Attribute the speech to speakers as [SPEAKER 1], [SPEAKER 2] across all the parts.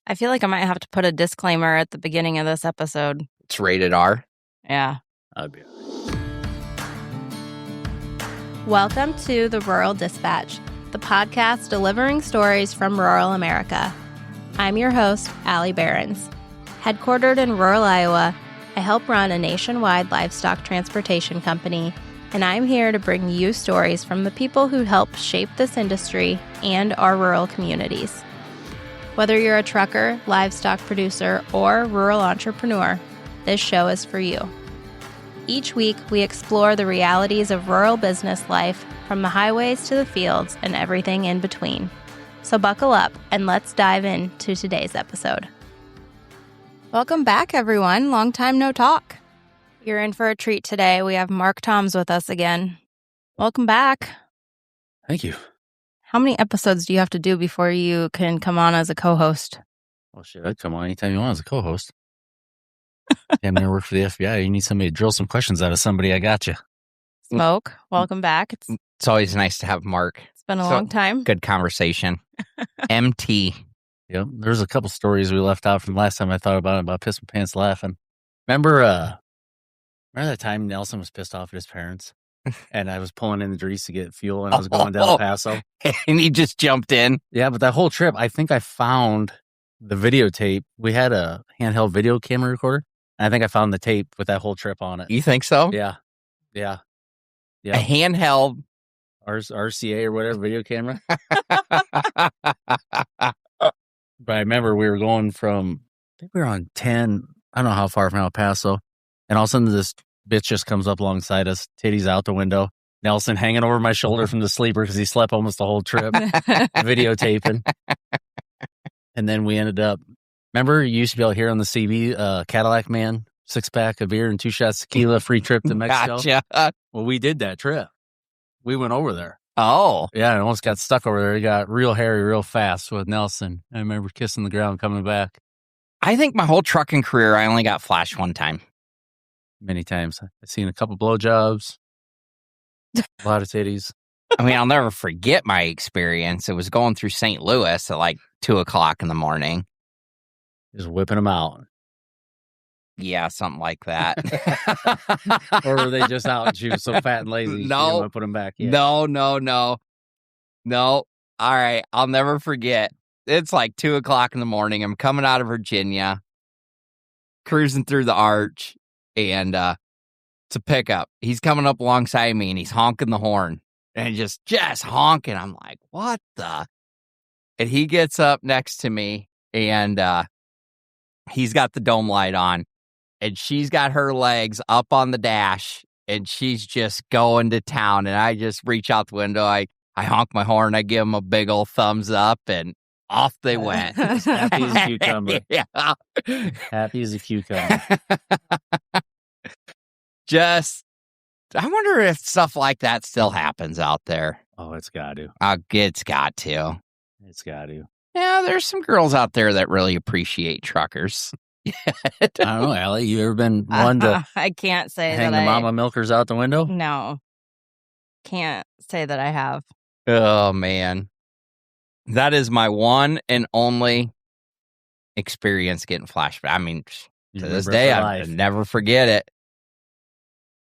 [SPEAKER 1] I feel like I might have to put a disclaimer at the beginning of this episode.
[SPEAKER 2] It's rated R.
[SPEAKER 1] Yeah.
[SPEAKER 3] I'd be.
[SPEAKER 4] Welcome to the Rural Dispatch, the podcast delivering stories from rural America. I'm your host, Allie Behrens. Headquartered in rural Iowa, I help run a nationwide livestock transportation company, and I'm here to bring you stories from the people who help shape this industry and our rural communities. Whether you're a trucker, livestock producer, or rural entrepreneur, this show is for you. Each week, we explore the realities of rural business life, from the highways to the fields and everything in between. So buckle up and let's dive into today's episode. Welcome back, everyone. Long time no talk. You're in for a treat today. We have Mark Toms with us again. Welcome back.
[SPEAKER 3] Thank you.
[SPEAKER 1] How many episodes do you have to do before you can come on as a co-host?
[SPEAKER 3] Well, shit, I'd come on anytime you want as a co-host. I'm going to work for the FBI. You need somebody to drill some questions out of somebody. I got you.
[SPEAKER 1] Smoke, welcome back.
[SPEAKER 2] It's always nice to have Mark.
[SPEAKER 1] It's been a long time.
[SPEAKER 2] Good conversation. MT.
[SPEAKER 3] Yep. There's a couple stories we left out from last time I thought about it, about pissing my pants laughing. Remember that time Nelson was pissed off at his parents? And I was pulling in the grease to get fuel, and I was going down El Paso.
[SPEAKER 2] And he just jumped in.
[SPEAKER 3] Yeah, but that whole trip, I think I found the videotape. We had a handheld video camera recorder, and I think I found the tape with that whole trip on it.
[SPEAKER 2] You think so?
[SPEAKER 3] Yeah.
[SPEAKER 2] A handheld
[SPEAKER 3] RCA or whatever video camera. But I remember we were going from, I think we were on 10, I don't know how far from El Paso, and all of a sudden this bitch just comes up alongside us, titties out the window, Nelson hanging over my shoulder from the sleeper because he slept almost the whole trip, videotaping. And then we ended up, remember you used to be able to hear on the CB, Cadillac Man, 6-pack of beer and 2 shots of tequila, free trip to Mexico.
[SPEAKER 2] Gotcha.
[SPEAKER 3] Well, we did that trip. We went over there.
[SPEAKER 2] Oh.
[SPEAKER 3] Yeah, I almost got stuck over there. He got real hairy real fast with Nelson. I remember kissing the ground coming back.
[SPEAKER 2] I think my whole trucking career, I only got flashed one time.
[SPEAKER 3] Many times. I've seen a couple blowjobs, a lot of titties.
[SPEAKER 2] I mean, I'll never forget my experience. It was going through St. Louis at like 2:00 in the morning.
[SPEAKER 3] Just whipping them out.
[SPEAKER 2] Yeah, something like that.
[SPEAKER 3] Or were they just out and she was so fat and lazy?
[SPEAKER 2] No.
[SPEAKER 3] She didn't want to put them back yet?
[SPEAKER 2] No. All right. I'll never forget. It's like 2:00 in the morning. I'm coming out of Virginia, cruising through the arch, and it's a pickup. He's coming up alongside me and he's honking the horn and just honking. I'm like, what the? And he gets up next to me and he's got the dome light on. And she's got her legs up on the dash, and she's just going to town. And I just reach out the window. I honk my horn. I give them a big old thumbs up, and off they went.
[SPEAKER 3] Happy as a cucumber.
[SPEAKER 2] Yeah.
[SPEAKER 3] Happy as a cucumber.
[SPEAKER 2] I wonder if stuff like that still happens out there.
[SPEAKER 3] Oh, it's got to.
[SPEAKER 2] It's got to.
[SPEAKER 3] It's got to.
[SPEAKER 2] Yeah, there's some girls out there that really appreciate truckers.
[SPEAKER 3] I don't know, Allie. You ever been one to
[SPEAKER 1] I can't say
[SPEAKER 3] hang
[SPEAKER 1] that
[SPEAKER 3] the mama milkers out the window?
[SPEAKER 1] No. Can't say that I have.
[SPEAKER 2] Oh, man. That is my one and only experience getting flashed. I mean,
[SPEAKER 3] You
[SPEAKER 2] to this
[SPEAKER 3] remember
[SPEAKER 2] day,
[SPEAKER 3] it for
[SPEAKER 2] I'll
[SPEAKER 3] life.
[SPEAKER 2] never forget it.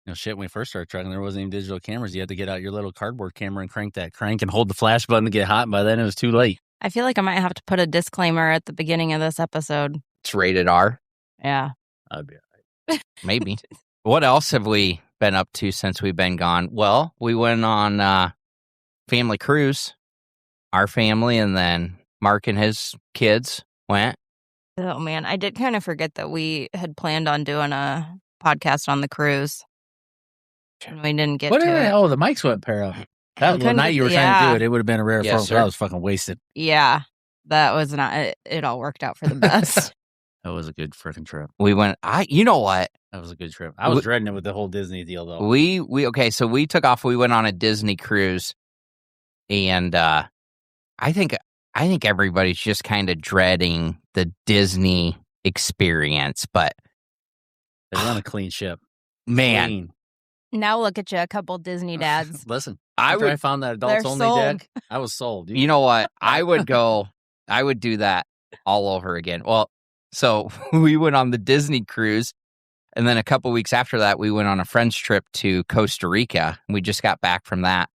[SPEAKER 3] You know, shit, when we first started trucking, there wasn't even digital cameras. You had to get out your little cardboard camera and crank that crank and hold the flash button to get hot. And by then, it was too late.
[SPEAKER 1] I feel like I might have to put a disclaimer at the beginning of this episode.
[SPEAKER 2] It's rated R.
[SPEAKER 1] Yeah.
[SPEAKER 3] I'd be
[SPEAKER 2] Maybe. What else have we been up to since we've been gone? Well, we went on family cruise, our family, and then Mark and his kids went.
[SPEAKER 1] Oh, man. I did kind of forget that we had planned on doing a podcast on the cruise. And we didn't get to it.
[SPEAKER 3] Oh, the mics went pair up. That
[SPEAKER 1] couldn't
[SPEAKER 3] night
[SPEAKER 1] get-
[SPEAKER 3] you were trying to
[SPEAKER 1] yeah.
[SPEAKER 3] do it, it would have been a rare
[SPEAKER 2] Yes,
[SPEAKER 3] photo.
[SPEAKER 2] sir.
[SPEAKER 3] I was fucking wasted.
[SPEAKER 1] Yeah. That was not, it all worked out for the best.
[SPEAKER 3] That was a good freaking trip.
[SPEAKER 2] We went, you know what?
[SPEAKER 3] That was a good trip. I was dreading it with the whole Disney deal, though.
[SPEAKER 2] So we took off. We went on a Disney cruise, and I think everybody's just kind of dreading the Disney experience. But
[SPEAKER 3] They run a clean ship.
[SPEAKER 2] man,
[SPEAKER 3] Clean.
[SPEAKER 1] Now look at you, a couple Disney dads.
[SPEAKER 3] Listen,
[SPEAKER 2] I
[SPEAKER 3] after
[SPEAKER 2] would.
[SPEAKER 3] I found that adults
[SPEAKER 1] They're
[SPEAKER 3] only
[SPEAKER 1] sold.
[SPEAKER 3] deck, I was sold. Dude.
[SPEAKER 2] You know what? I would go. I would do that all over again. Well, so we went on the Disney cruise, and then a couple weeks after that, we went on a friend's trip to Costa Rica. We just got back from that.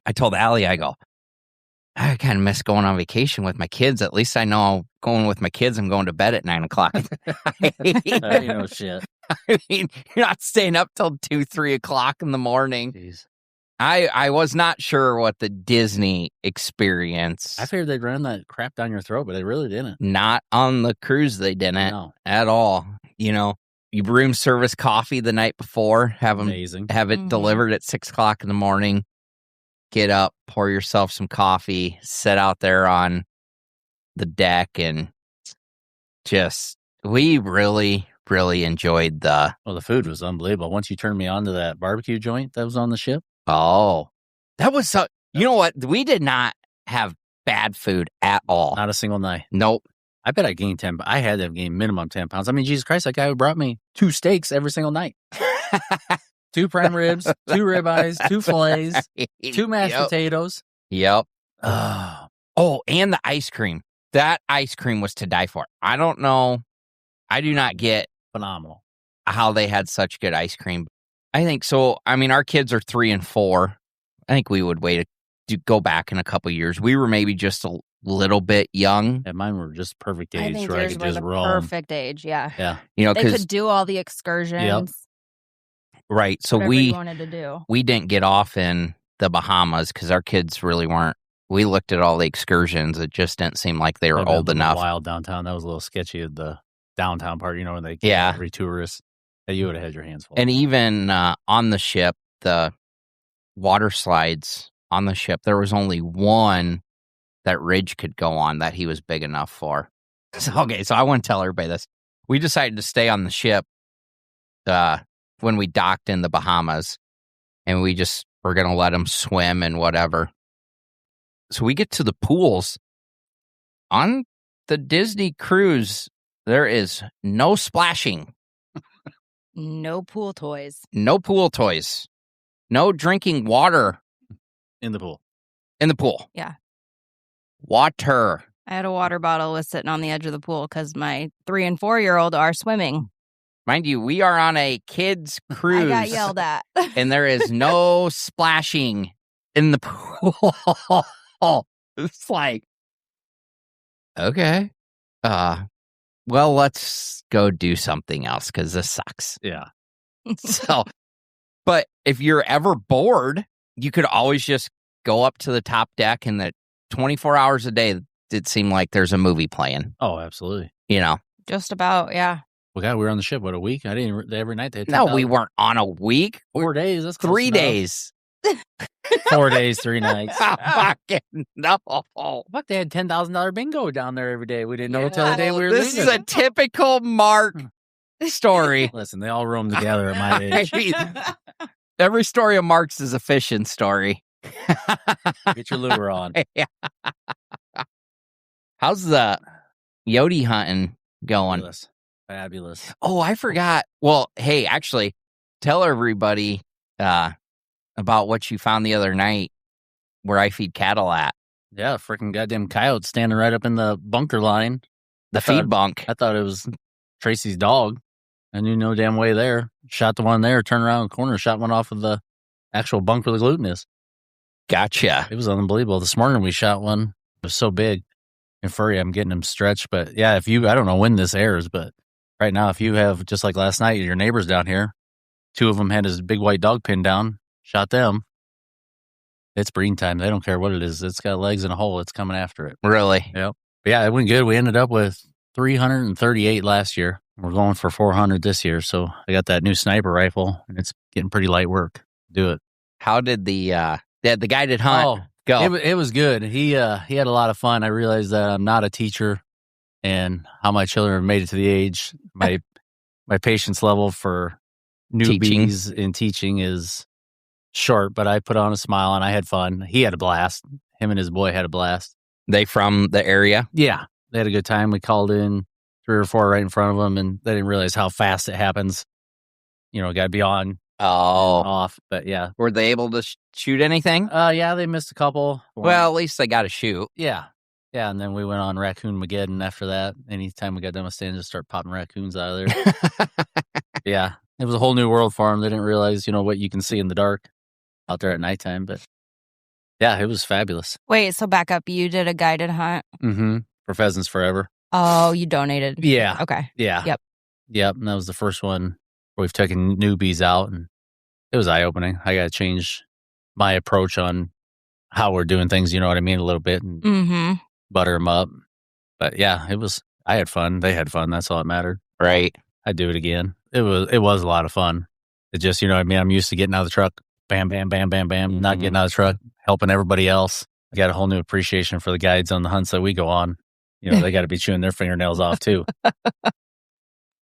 [SPEAKER 2] I told Allie, I go, I kind of miss going on vacation with my kids. At least I know going with my kids, I'm going to bed at 9 o'clock.
[SPEAKER 3] Shit.
[SPEAKER 2] I mean, you're not staying up till 2, 3 o'clock in the morning.
[SPEAKER 3] Jeez.
[SPEAKER 2] I was not sure what the Disney experience.
[SPEAKER 3] I figured they'd run that crap down your throat, but they really didn't.
[SPEAKER 2] Not on the cruise, they didn't at all. You room service coffee the night before, have it delivered at 6 o'clock in the morning. Get up, pour yourself some coffee, sit out there on the deck, and we really, really enjoyed the
[SPEAKER 3] food was unbelievable. Once you turned me on to that barbecue joint that was on the ship.
[SPEAKER 2] Oh, that was so. You know what? We did not have bad food at all.
[SPEAKER 3] Not a single night.
[SPEAKER 2] Nope.
[SPEAKER 3] I bet I gained 10. I had to have gained minimum 10 pounds. I mean, Jesus Christ, that guy who brought me 2 steaks every single night. 2 prime ribs, 2 ribeyes, 2 fillets, 2 mashed potatoes.
[SPEAKER 2] Yep. Oh, and the ice cream. That ice cream was to die for. I don't know. I do not get
[SPEAKER 3] phenomenal
[SPEAKER 2] how they had such good ice cream. I think so. I mean, our kids are 3 and 4. I think we would wait to go back in a couple years. We were maybe just a little bit young.
[SPEAKER 3] And mine were just perfect age.
[SPEAKER 1] I think
[SPEAKER 3] where
[SPEAKER 1] yours
[SPEAKER 3] I could
[SPEAKER 1] were
[SPEAKER 3] just
[SPEAKER 1] the
[SPEAKER 3] roam.
[SPEAKER 1] perfect age. Yeah.
[SPEAKER 3] Yeah.
[SPEAKER 1] They could do all the excursions.
[SPEAKER 2] Right. So
[SPEAKER 1] whatever you wanted to do.
[SPEAKER 2] We didn't get off in the Bahamas because our kids really weren't. We looked at all the excursions. It just didn't seem like they were old enough.
[SPEAKER 3] Wild downtown. That was a little sketchy at the downtown part, when they every tourist. You would have had your hands full.
[SPEAKER 2] And even on the ship, the water slides on the ship, there was only one that Ridge could go on that he was big enough for. So I want to tell everybody this. We decided to stay on the ship when we docked in the Bahamas, and we just were going to let him swim and whatever. So we get to the pools. On the Disney cruise, there is no splashing.
[SPEAKER 1] No pool toys.
[SPEAKER 2] No pool toys. No drinking water.
[SPEAKER 3] In the pool.
[SPEAKER 2] In the pool.
[SPEAKER 1] Yeah.
[SPEAKER 2] Water.
[SPEAKER 1] I had a water bottle was sitting on the edge of the pool because my 3 and 4-year-old are swimming.
[SPEAKER 2] Mind you, we are on a kids' cruise.
[SPEAKER 1] I got yelled at.
[SPEAKER 2] And there is no splashing in the pool. It's like, okay. Well, let's go do something else because this sucks.
[SPEAKER 3] Yeah.
[SPEAKER 2] So, but if you're ever bored, you could always just go up to the top deck, and the 24 hours a day, it seemed like there's a movie playing.
[SPEAKER 3] Oh, absolutely.
[SPEAKER 1] Just about, yeah.
[SPEAKER 3] Well, God, we were on the ship, a week? I didn't, every night they had
[SPEAKER 2] No, we weren't on a week.
[SPEAKER 3] 4 days. That's
[SPEAKER 2] 3 days.
[SPEAKER 3] 4 days, 3 nights.
[SPEAKER 2] Fucking no.
[SPEAKER 3] Fuck, they had $10,000 bingo down there every day. We didn't know until the day we were
[SPEAKER 2] This
[SPEAKER 3] leaving.
[SPEAKER 2] is a typical Mark story.
[SPEAKER 3] Listen, they all roam together at my age.
[SPEAKER 2] Every story of Mark's is a fishing story.
[SPEAKER 3] Get your lure on.
[SPEAKER 2] Yeah. How's the Yodi hunting going?
[SPEAKER 3] Fabulous.
[SPEAKER 2] Oh, I forgot. Well, hey, actually, tell everybody about what you found the other night where I feed cattle at.
[SPEAKER 3] Yeah, freaking goddamn coyote standing right up in the bunker line.
[SPEAKER 2] The feed bunk.
[SPEAKER 3] I thought it was Tracy's dog. I knew no damn way there. Shot the one there, turned around the corner, shot one off of the actual bunk where the gluten is.
[SPEAKER 2] Gotcha.
[SPEAKER 3] It was unbelievable. This morning we shot one. It was so big and furry. I'm getting him stretched. But yeah, I don't know when this airs, but right now, if you have, just like last night, your neighbors down here, 2 of them had his big white dog pinned down, shot them. It's breeding time. They don't care what it is. It's got legs and a hole. It's coming after it.
[SPEAKER 2] Really?
[SPEAKER 3] Yep. But yeah, it went good. We ended up with 338 last year. We're going for 400 this year. So I got that new sniper rifle, and it's getting pretty light work. Do it.
[SPEAKER 2] How did the guided hunt go?
[SPEAKER 3] It was good. He had a lot of fun. I realized that I'm not a teacher, and how my children have made it to the age. My patience level for newbies in teaching is short, but I put on a smile and I had fun. He had a blast. Him and his boy had a blast.
[SPEAKER 2] They from the area?
[SPEAKER 3] Yeah, they had a good time. We called in 3 or 4 right in front of them, and they didn't realize how fast it happens. Got to be on. Off, but yeah.
[SPEAKER 2] Were they able to shoot anything?
[SPEAKER 3] Yeah, they missed a couple.
[SPEAKER 2] Well, at least they got to shoot.
[SPEAKER 3] Yeah. Yeah, and then we went on Raccoon Mageddon after that. Anytime we got done with stands, just start popping raccoons out of there. Yeah, it was a whole new world for them. They didn't realize, what you can see in the dark out there at nighttime. But yeah, it was fabulous.
[SPEAKER 1] Wait, so back up. You did a guided hunt?
[SPEAKER 3] Mm-hmm. For Pheasants Forever.
[SPEAKER 1] Oh, you donated?
[SPEAKER 3] Yeah.
[SPEAKER 1] Okay.
[SPEAKER 3] Yeah.
[SPEAKER 1] Yep.
[SPEAKER 3] And that was the first one where we've taken newbies out, and it was eye-opening. I got to change my approach on how we're doing things, you know what I mean, a little bit, and butter them up. But yeah, I had fun. They had fun. That's all that mattered.
[SPEAKER 2] Right.
[SPEAKER 3] I'd do it again. It was a lot of fun. It just, you know what I mean? I'm used to getting out of the truck, bam, bam, bam, bam, bam, not getting out of the truck, helping everybody else. I got a whole new appreciation for the guides on the hunts that we go on. They got to be chewing their fingernails off too.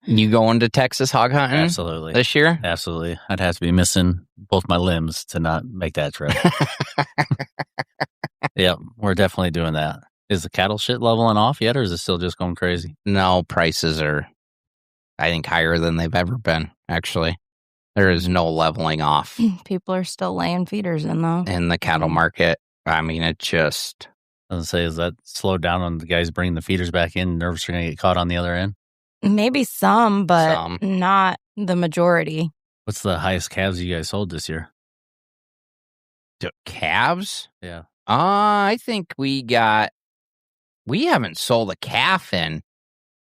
[SPEAKER 2] You going to Texas hog hunting?
[SPEAKER 3] Absolutely.
[SPEAKER 2] This year?
[SPEAKER 3] Absolutely. I'd have to be missing both my limbs to not make that trip. Yep, we're definitely doing that. Is the cattle shit leveling off yet, or is it still just going crazy?
[SPEAKER 2] No, prices are, I think, higher than they've ever been, actually. There is no leveling off
[SPEAKER 1] People are still laying feeders in, though.
[SPEAKER 2] in the cattle market. I mean, it just...
[SPEAKER 3] I was going to say, is that slowed down on the guys bringing the feeders back in? Nervous are going to get caught on the other end?
[SPEAKER 1] Maybe some, but not the majority.
[SPEAKER 3] What's the highest calves you guys sold this year?
[SPEAKER 2] Calves?
[SPEAKER 3] Yeah.
[SPEAKER 2] I think we haven't sold a calf in...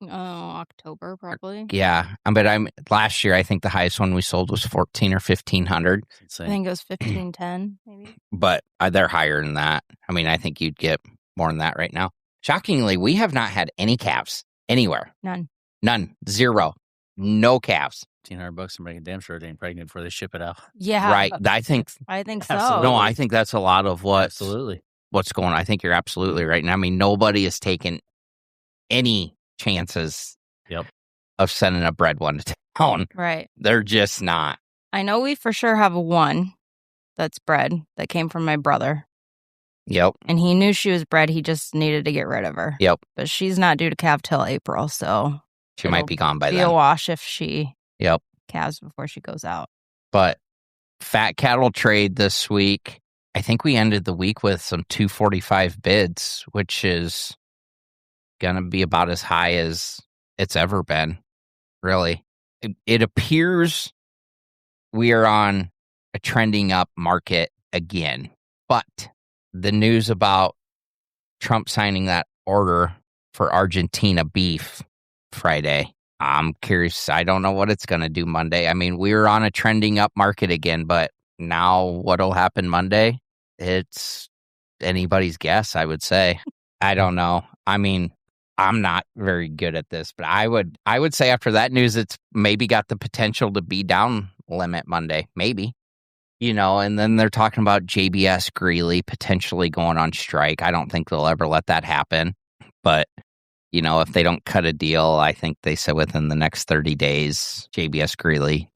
[SPEAKER 1] October, probably.
[SPEAKER 2] Yeah, but last year, I think the highest one we sold was 1,400 or 1,500.
[SPEAKER 1] I think it was 1,510, maybe.
[SPEAKER 2] But they're higher than that. I mean, I think you'd get more than that right now. Shockingly, we have not had any calves anywhere. None. Zero. No calves.
[SPEAKER 3] $1,500 to make a damn sure it ain't pregnant before they ship it out.
[SPEAKER 1] Yeah.
[SPEAKER 2] Right. I think
[SPEAKER 1] so.
[SPEAKER 3] Absolutely.
[SPEAKER 2] No, I think that's a lot of what's
[SPEAKER 3] Absolutely.
[SPEAKER 2] What's going on. I think you're absolutely right. And I mean, nobody has taken any chances of sending a bred one to town.
[SPEAKER 1] Right.
[SPEAKER 2] They're just not.
[SPEAKER 1] I know we for sure have one that's bred that came from my brother.
[SPEAKER 2] Yep.
[SPEAKER 1] And he knew she was bred. He just needed to get rid of her.
[SPEAKER 2] Yep.
[SPEAKER 1] But she's not due to calve till April, so
[SPEAKER 2] she might be gone by then.
[SPEAKER 1] Be a wash if she
[SPEAKER 2] Yep.
[SPEAKER 1] calves before she goes out.
[SPEAKER 2] But fat cattle trade this week, I think we ended the week with some 245 bids, which is going to be about as high as it's ever been, really. It appears we are on a trending up market again. But the news about Trump signing that order for Argentina beef Friday, I'm curious. I don't know what it's going to do Monday. I mean, we were on a trending up market again, but now what'll happen Monday? It's anybody's guess, I would say. I don't know. I mean, I'm not very good at this, but I would say after that news, it's maybe got the potential to be down limit Monday, maybe. And then they're talking about JBS Greeley potentially going on strike. I don't think they'll ever let that happen. But, if they don't cut a deal, I think they said within the next 30 days, JBS Greeley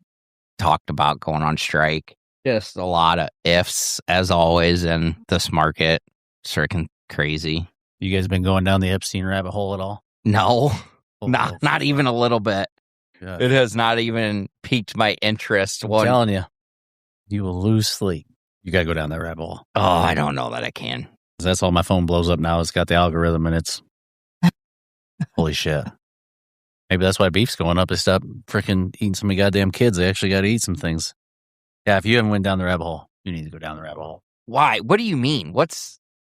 [SPEAKER 2] talked about going on strike. Just a lot of ifs, as always, in this market. It's freaking crazy.
[SPEAKER 3] You guys been going down the Epstein rabbit hole at all?
[SPEAKER 2] No, not even a little bit.
[SPEAKER 3] God.
[SPEAKER 2] It has not even piqued my interest.
[SPEAKER 3] I'm telling you, you will lose sleep. You got to go down that rabbit hole.
[SPEAKER 2] Oh, I don't know that I can.
[SPEAKER 3] That's all my phone blows up now. It's got the algorithm and it's holy shit. Maybe that's why beef's going up. They stop freaking eating so many goddamn kids. They actually got to eat some things. Yeah, if you haven't went down the rabbit hole, you need to go down the rabbit hole.
[SPEAKER 2] Why? What do you mean?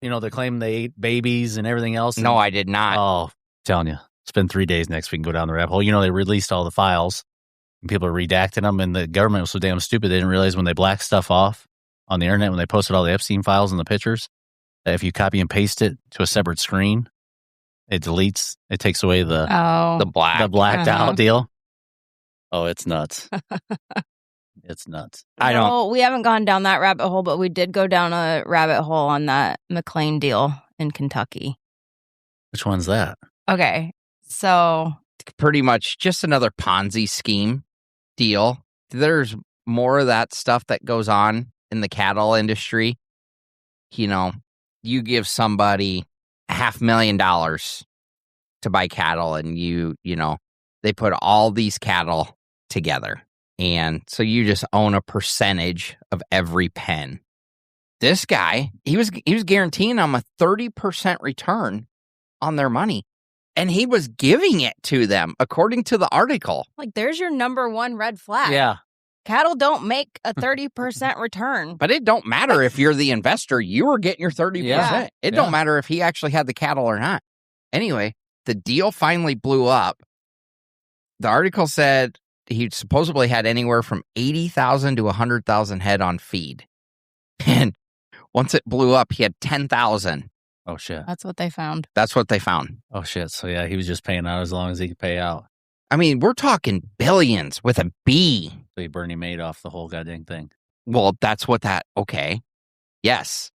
[SPEAKER 3] They claim they ate babies and everything else.
[SPEAKER 2] No, I did not.
[SPEAKER 3] Oh, I'm telling you. Spend 3 days next week and go down the rabbit hole. They released all the files. And people are redacting them, and the government was so damn stupid they didn't realize when they blacked stuff off on the internet, when they posted all the Epstein files and the pictures, that if you copy and paste it to a separate screen, it takes away the blacked out deal. Oh, it's nuts. It's nuts.
[SPEAKER 1] We haven't gone down that rabbit hole, but we did go down a rabbit hole on that McLean deal in Kentucky.
[SPEAKER 3] Which one's that?
[SPEAKER 1] Okay, so
[SPEAKER 2] pretty much just another Ponzi scheme deal. There's more of that stuff that goes on in the cattle industry. You give somebody $500,000 to buy cattle, and they put all these cattle together. And so you just own a percentage of every pen. This guy, he was guaranteeing them a 30% return on their money. And he was giving it to them, according to the article.
[SPEAKER 1] Like, there's your number one red flag.
[SPEAKER 3] Yeah.
[SPEAKER 1] Cattle don't make a 30% return.
[SPEAKER 2] But it don't matter if you're the investor. You were getting your 30%.
[SPEAKER 3] Yeah.
[SPEAKER 2] It don't matter if he actually had the cattle or not. Anyway, the deal finally blew up. The article said he supposedly had anywhere from 80,000 to 100,000 head on feed. And once it blew up, he had 10,000.
[SPEAKER 3] Oh, shit.
[SPEAKER 1] That's what they found.
[SPEAKER 2] That's what they found.
[SPEAKER 3] Oh, shit. So, yeah, he was just paying out as long as he could pay out.
[SPEAKER 2] I mean, we're talking billions with a B.
[SPEAKER 3] So he Bernie made off the whole goddamn thing.
[SPEAKER 2] Well, that's what that, okay. Yes.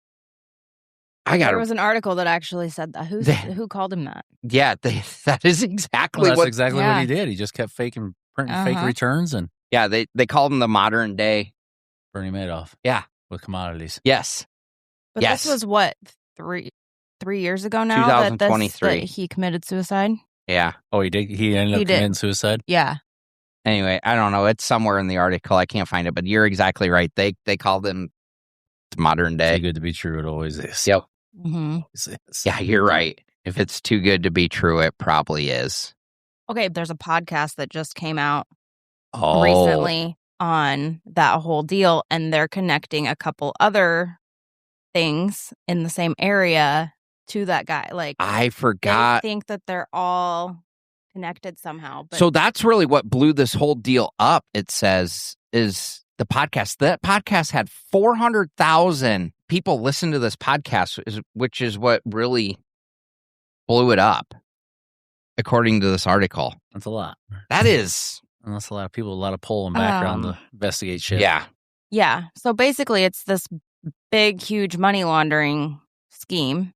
[SPEAKER 1] There was an article that actually said that. Who called him that?
[SPEAKER 2] Yeah, that is exactly
[SPEAKER 3] That's exactly what he did. He just kept printing fake returns, and
[SPEAKER 2] yeah, they called him the modern day
[SPEAKER 3] Bernie Madoff.
[SPEAKER 2] Yeah.
[SPEAKER 3] With commodities.
[SPEAKER 2] Yes.
[SPEAKER 1] But this was what, three years ago now?
[SPEAKER 2] 2023.
[SPEAKER 1] That he committed suicide?
[SPEAKER 2] Yeah.
[SPEAKER 3] Oh, he did? He ended up committing suicide?
[SPEAKER 1] Yeah.
[SPEAKER 2] Anyway, I don't know. It's somewhere in the article. I can't find it, but you're exactly right. They called him modern day.
[SPEAKER 3] Too good to be true. It always is.
[SPEAKER 2] Yep.
[SPEAKER 1] Mm-hmm.
[SPEAKER 2] Yeah, you're right. If it's too good to be true, it probably is.
[SPEAKER 1] Okay, there's a podcast that just came out
[SPEAKER 2] Oh.
[SPEAKER 1] recently on that whole deal, and they're connecting a couple other things in the same area to that guy. Like,
[SPEAKER 2] I forgot.
[SPEAKER 1] They think that they're all connected somehow. But
[SPEAKER 2] So that's really what blew this whole deal up, it says, is the podcast. That podcast had 400,000 people listen to this podcast, which is what really blew it up, according to this article.
[SPEAKER 3] That's a lot.
[SPEAKER 2] That is.
[SPEAKER 3] And that's a lot of people, a lot of pull and background to investigate shit.
[SPEAKER 2] Yeah.
[SPEAKER 1] Yeah. So basically, it's this big, huge money laundering scheme,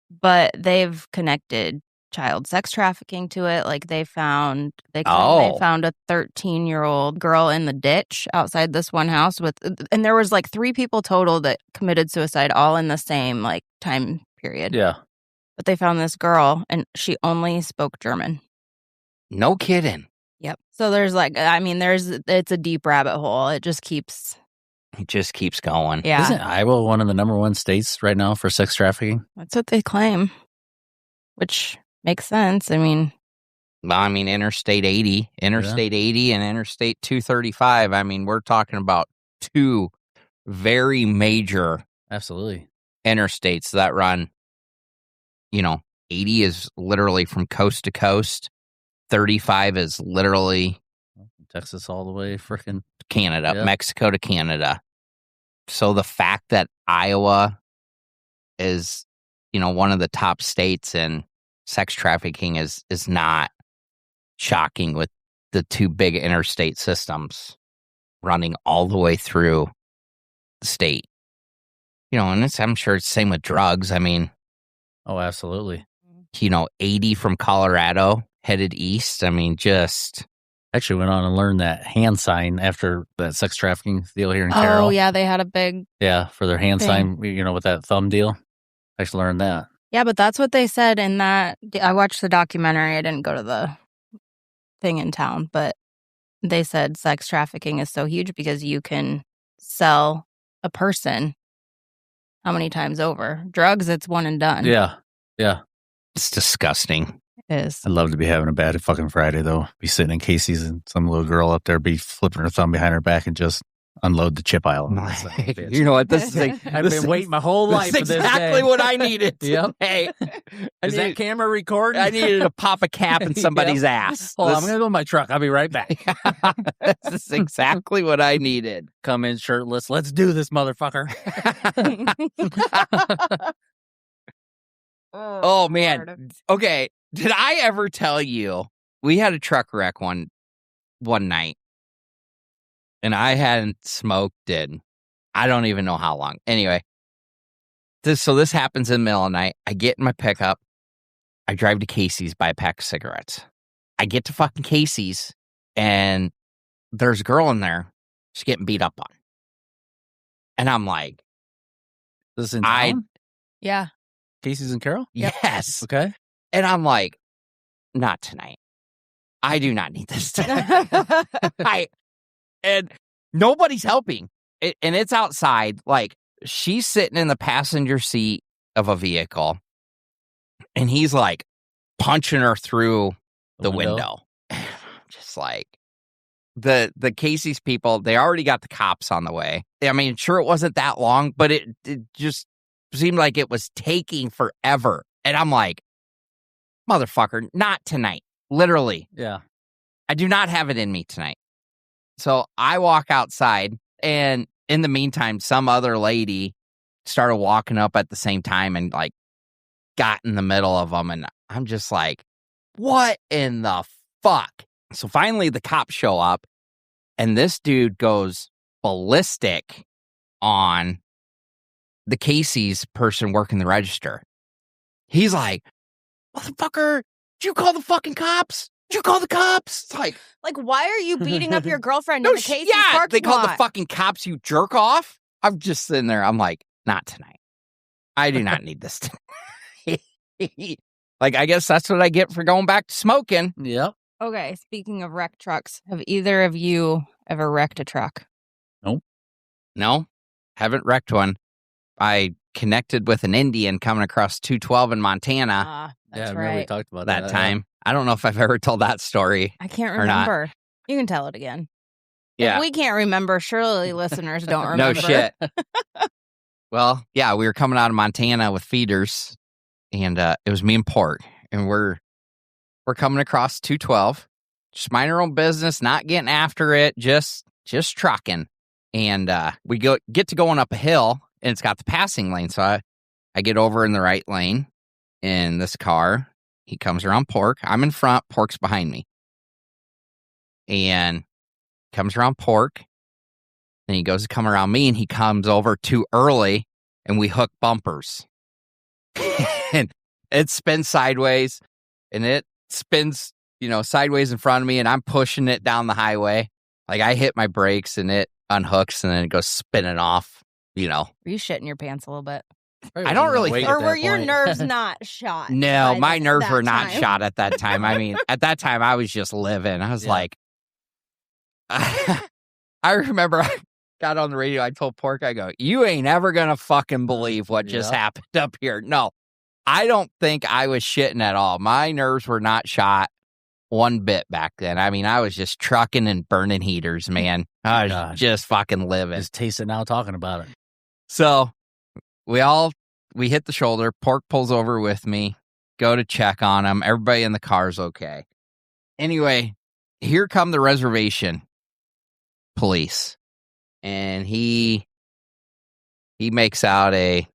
[SPEAKER 1] but they've connected child sex trafficking to it. Like they found a 13-year-old girl in the ditch outside this one house and there was like 3 people total that committed suicide all in the same like time period.
[SPEAKER 3] Yeah.
[SPEAKER 1] But they found this girl and she only spoke German.
[SPEAKER 2] No kidding.
[SPEAKER 1] Yep. So there's it's a deep rabbit hole. It just keeps
[SPEAKER 2] going.
[SPEAKER 1] Yeah.
[SPEAKER 3] Isn't Iowa one of the number one states right now for sex trafficking?
[SPEAKER 1] That's what they claim, which makes sense. I mean,
[SPEAKER 2] Interstate 80 and Interstate 235. I mean, we're talking about 2 very major
[SPEAKER 3] Absolutely
[SPEAKER 2] interstates that run, 80 is literally from coast to coast. 35 is literally
[SPEAKER 3] Texas all the way freaking
[SPEAKER 2] Canada, Mexico to Canada. So the fact that Iowa is, one of the top states in sex trafficking is not shocking with the 2 big interstate systems running all the way through the state. And I'm sure it's the same with drugs. I mean,
[SPEAKER 3] oh, absolutely.
[SPEAKER 2] 80 from Colorado headed east. I mean, just
[SPEAKER 3] actually went on and learned that hand sign after that sex trafficking deal here in Carroll.
[SPEAKER 1] Oh, yeah, they had a big
[SPEAKER 3] for their hand sign, with that thumb deal. I actually learned that.
[SPEAKER 1] Yeah, but that's what they said in that. I watched the documentary. I didn't go to the thing in town, but they said sex trafficking is so huge because you can sell a person how many times over? Drugs, it's one and done.
[SPEAKER 3] Yeah. Yeah.
[SPEAKER 2] It's disgusting.
[SPEAKER 1] It is.
[SPEAKER 3] I'd love to be having a bad fucking Friday, though. Be sitting in Casey's and some little girl up there be flipping her thumb behind her back and just unload the chip aisle.
[SPEAKER 2] You know what? This is
[SPEAKER 3] I've been waiting my whole life for this
[SPEAKER 2] exactly
[SPEAKER 3] day.
[SPEAKER 2] what I needed.
[SPEAKER 3] Yep.
[SPEAKER 2] Hey,
[SPEAKER 3] is that camera recording?
[SPEAKER 2] I needed to pop a cap in somebody's ass.
[SPEAKER 3] Hold on, I'm going to go in my truck. I'll be right back.
[SPEAKER 2] This is exactly what I needed.
[SPEAKER 3] Come in shirtless. Let's do this, motherfucker.
[SPEAKER 2] Oh, man. Okay. Did I ever tell you we had a truck wreck one night and I hadn't smoked in I don't even know how long. Anyway, this happens in the middle of the night. I get in my pickup. I drive to Casey's, buy a pack of cigarettes. I get to fucking Casey's and there's a girl in there. She's getting beat up on. And I'm like,
[SPEAKER 3] this is in town?
[SPEAKER 1] Yeah.
[SPEAKER 3] Casey's in Carroll?
[SPEAKER 2] Yes.
[SPEAKER 3] Okay.
[SPEAKER 2] And I'm like, not tonight. I do not need this tonight. And nobody's helping. And it's outside. Like, she's sitting in the passenger seat of a vehicle. And he's like punching her through the window. Just like the Casey's people, they already got the cops on the way. I mean, sure, it wasn't that long, but it just seemed like it was taking forever. And I'm like, motherfucker, not tonight. Literally.
[SPEAKER 3] Yeah.
[SPEAKER 2] I do not have it in me tonight. So I walk outside, and in the meantime, some other lady started walking up at the same time and like got in the middle of them. And I'm just like, what in the fuck? So finally the cops show up, and this dude goes ballistic on the Casey's person working the register. He's like, motherfucker, did you call the fucking cops? Did you call the cops? It's like,
[SPEAKER 4] why are you beating up your girlfriend in the Casey's parking
[SPEAKER 2] they called
[SPEAKER 4] lot?
[SPEAKER 2] the fucking cops, you jerk off. I'm just sitting there. I'm like, not tonight. I do not need this tonight. Like, I guess that's what I get for going back to smoking.
[SPEAKER 3] Yep.
[SPEAKER 1] Okay, speaking of wrecked trucks, have either of you ever wrecked a truck?
[SPEAKER 2] No, haven't wrecked one. I connected with an Indian coming across 212 in Montana
[SPEAKER 1] That's
[SPEAKER 3] I remember we
[SPEAKER 1] right.
[SPEAKER 3] talked about
[SPEAKER 2] that time. I don't know if I've ever told that story.
[SPEAKER 1] I can't
[SPEAKER 2] or not.
[SPEAKER 1] remember. You can tell it again.
[SPEAKER 2] Yeah.
[SPEAKER 1] If we can't remember, surely listeners don't remember.
[SPEAKER 2] No shit. Well, yeah, we were coming out of Montana with feeders, and it was me and Pork, and we're coming across 212, just minding our own business, not getting after it, just trucking. And we get to going up a hill, and it's got the passing lane. So I get over in the right lane in this car. He comes around Pork. I'm in front. Pork's behind me. And comes around Pork. And he goes to come around me, and he comes over too early, and we hook bumpers. And it spins sideways, and it spins, sideways in front of me, and I'm pushing it down the highway. Like, I hit my brakes, and it unhooks, and then it goes spinning off,
[SPEAKER 1] Were you shitting your pants a little bit?
[SPEAKER 2] I don't really think-
[SPEAKER 4] Or were your nerves not shot?
[SPEAKER 2] No,
[SPEAKER 4] by
[SPEAKER 2] my nerves
[SPEAKER 4] that
[SPEAKER 2] were not
[SPEAKER 4] time?
[SPEAKER 2] shot at that time. I mean, at that time, I was just living. I was like, I remember I got on the radio. I told Pork, I go, you ain't ever going to fucking believe what just happened up here. No, I don't think I was shitting at all. My nerves were not shot one bit back then. I mean, I was just trucking and burning heaters, man. I was just fucking living.
[SPEAKER 3] Just taste it now talking about it.
[SPEAKER 2] So we hit the shoulder. Pork pulls over with me, go to check on him. Everybody in the car's okay. Anyway, here come the reservation police. And he makes out a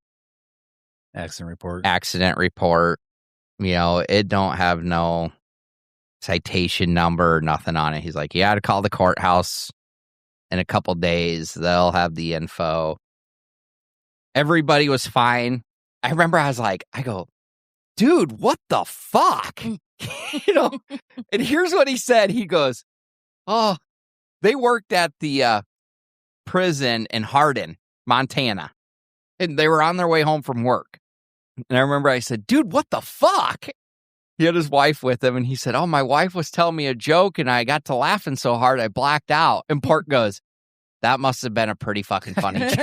[SPEAKER 3] Accident report.
[SPEAKER 2] It don't have no citation number or nothing on it. He's like, you got to call the courthouse in a couple days. They'll have the info. Everybody was fine. I remember I was like, I go, dude, what the fuck? And here's what he said. He goes, oh, they worked at the prison in Hardin, Montana, and they were on their way home from work. And I remember I said, dude, what the fuck? He had his wife with him, and he said, oh, my wife was telling me a joke, and I got to laughing so hard I blacked out. And Pork goes, that must have been a pretty fucking funny joke.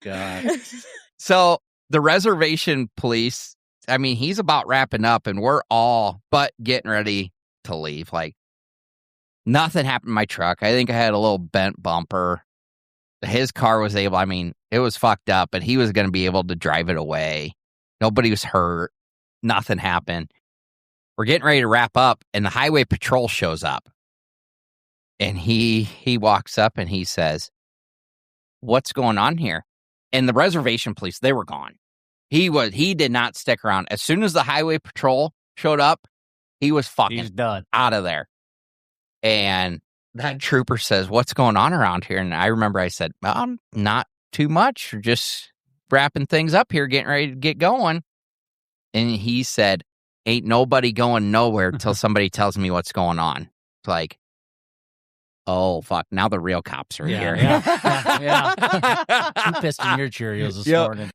[SPEAKER 3] God.
[SPEAKER 2] So the reservation police, I mean, he's about wrapping up, and we're all but getting ready to leave. Like, nothing happened to my truck. I think I had a little bent bumper. His car was able, I mean, it was fucked up, but he was going to be able to drive it away. Nobody was hurt. Nothing happened. We're getting ready to wrap up, and the highway patrol shows up. And he walks up, and he says, what's going on here? And the reservation police, they were gone. He did not stick around. As soon as the highway patrol showed up, he was
[SPEAKER 3] He's done.
[SPEAKER 2] out of there. And that trooper says, what's going on around here? And I remember I said, well, not too much. We're just wrapping things up here, getting ready to get going. And he said, ain't nobody going nowhere till somebody tells me what's going on. It's like, oh, fuck. Now the real cops are here.
[SPEAKER 3] Yeah. You pissed in your Cheerios this morning.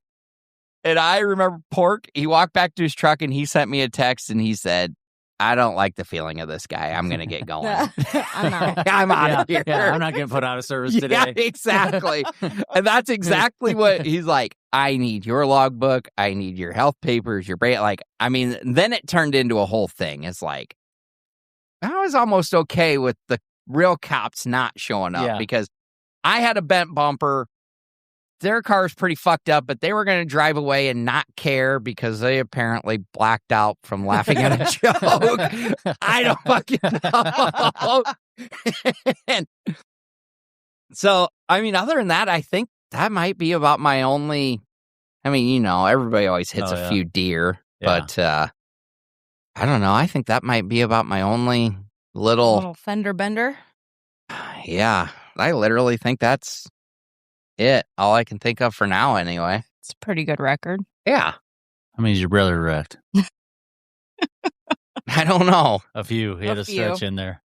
[SPEAKER 2] And I remember Pork, he walked back to his truck, and he sent me a text, and he said, I don't like the feeling of this guy. I'm going to get going.
[SPEAKER 1] I'm out.
[SPEAKER 2] I'm out of here.
[SPEAKER 3] Yeah, I'm not getting put out of service today.
[SPEAKER 2] Yeah, exactly. And that's exactly what he's like. I need your logbook. I need your health papers, your then it turned into a whole thing. It's like, I was almost okay with the real cops not showing up because I had a bent bumper. Their car's pretty fucked up, but they were going to drive away and not care because they apparently blacked out from laughing at a joke. I don't fucking know. And so, other than that, I think that might be about my only, everybody always hits a few deer, but I don't know. I think that might be about my only little
[SPEAKER 1] fender bender.
[SPEAKER 2] Yeah, I literally think that's it. All I can think of for now, anyway.
[SPEAKER 1] It's a pretty good record.
[SPEAKER 2] Yeah.
[SPEAKER 3] How many is your brother wrecked?
[SPEAKER 2] I don't know.
[SPEAKER 3] A few. He had a stretch in there.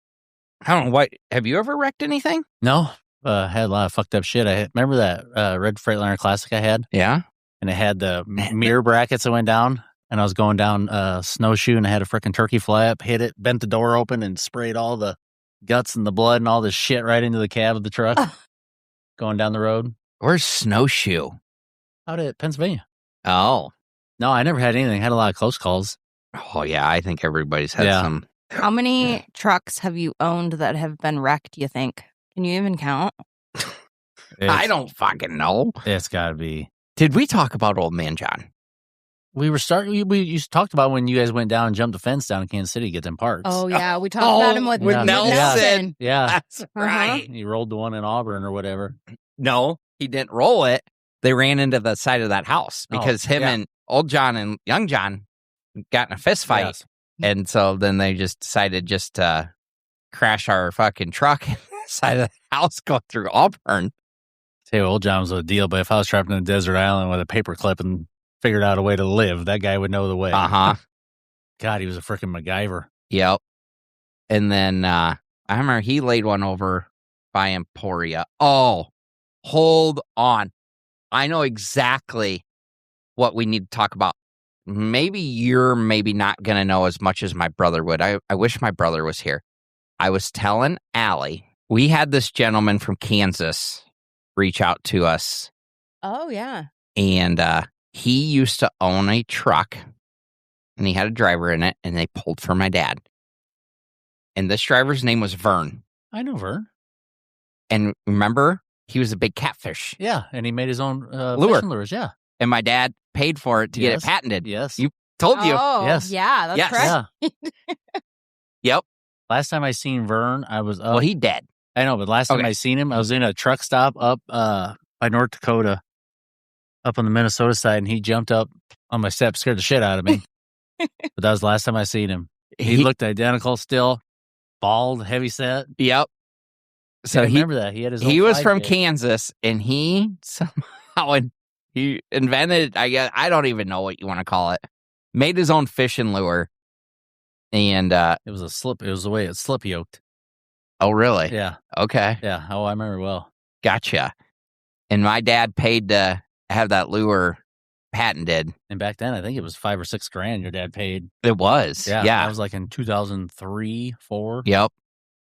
[SPEAKER 2] I don't know. What, have you ever wrecked anything?
[SPEAKER 3] No. Had a lot of fucked up shit. Remember that red Freightliner Classic I had?
[SPEAKER 2] Yeah.
[SPEAKER 3] And it had the mirror brackets that went down. And I was going down snowshoe and I had a freaking turkey fly up, hit it, bent the door open and sprayed all the guts and the blood and all this shit right into the cab of the truck. Going down the road.
[SPEAKER 2] Where's Snowshoe?
[SPEAKER 3] Out at Pennsylvania.
[SPEAKER 2] Oh.
[SPEAKER 3] No, I never had anything. I had a lot of close calls.
[SPEAKER 2] Oh, yeah. I think everybody's had some.
[SPEAKER 1] How many trucks have you owned that have been wrecked, you think? Can you even count?
[SPEAKER 2] I don't fucking know.
[SPEAKER 3] It's got to be.
[SPEAKER 2] Did we talk about Old Man John?
[SPEAKER 3] We were you talked about when you guys went down and jumped the fence down in Kansas City to get them parts.
[SPEAKER 1] Oh, yeah. We talked about him with
[SPEAKER 2] Nelson.
[SPEAKER 3] Yeah.
[SPEAKER 2] That's right.
[SPEAKER 3] He rolled the one in Auburn or whatever.
[SPEAKER 2] No, he didn't roll it. They ran into the side of that house because him and Old John and Young John got in a fist fight.
[SPEAKER 3] Yes.
[SPEAKER 2] And so then they just decided to crash our fucking truck inside of the house going through Auburn.
[SPEAKER 3] Say, Old John was a deal, but if I was trapped in a desert island with a paper clip and figured out a way to live, that guy would know the way. God, he was a freaking MacGyver.
[SPEAKER 2] Yep. And then I remember he laid one over by Emporia. Oh, hold on. I know exactly what we need to talk about. Maybe you're not going to know as much as my brother would. I wish my brother was here. I was telling Allie, we had this gentleman from Kansas reach out to us.
[SPEAKER 1] Oh, yeah.
[SPEAKER 2] And he used to own a truck, and he had a driver in it, and they pulled for my dad. And this driver's name was Vern.
[SPEAKER 3] I know Vern.
[SPEAKER 2] And remember, he was a big catfish.
[SPEAKER 3] Yeah, and he made his own
[SPEAKER 2] fishing
[SPEAKER 3] lures, yeah.
[SPEAKER 2] And my dad paid for it to get it patented.
[SPEAKER 3] Yes.
[SPEAKER 2] You told you.
[SPEAKER 1] Oh,
[SPEAKER 3] yes.
[SPEAKER 1] Yeah, that's correct.
[SPEAKER 3] Yeah.
[SPEAKER 2] Yep.
[SPEAKER 3] Last time I seen Vern, I was up.
[SPEAKER 2] Well, he dead.
[SPEAKER 3] I know, but last time I seen him, I was in a truck stop up by North Dakota, up on the Minnesota side, and he jumped up on my step, scared the shit out of me. But that was the last time I seen him. He looked identical still, bald, heavy set.
[SPEAKER 2] Yep. So
[SPEAKER 3] I remember that. He had his own
[SPEAKER 2] he was from
[SPEAKER 3] kit.
[SPEAKER 2] Kansas, and he somehow he invented, I guess, I don't even know what you want to call it, made his own fishing lure. And
[SPEAKER 3] it was a slip. It was the way it slip yoked.
[SPEAKER 2] Oh, really?
[SPEAKER 3] Yeah.
[SPEAKER 2] Okay.
[SPEAKER 3] Yeah. Oh, I remember well.
[SPEAKER 2] Gotcha. And my dad paid to have that lure patented.
[SPEAKER 3] And back then, I think it was $5 or $6 grand your dad paid.
[SPEAKER 2] It was. Yeah.
[SPEAKER 3] That was like in 2003, 4.
[SPEAKER 2] Yep.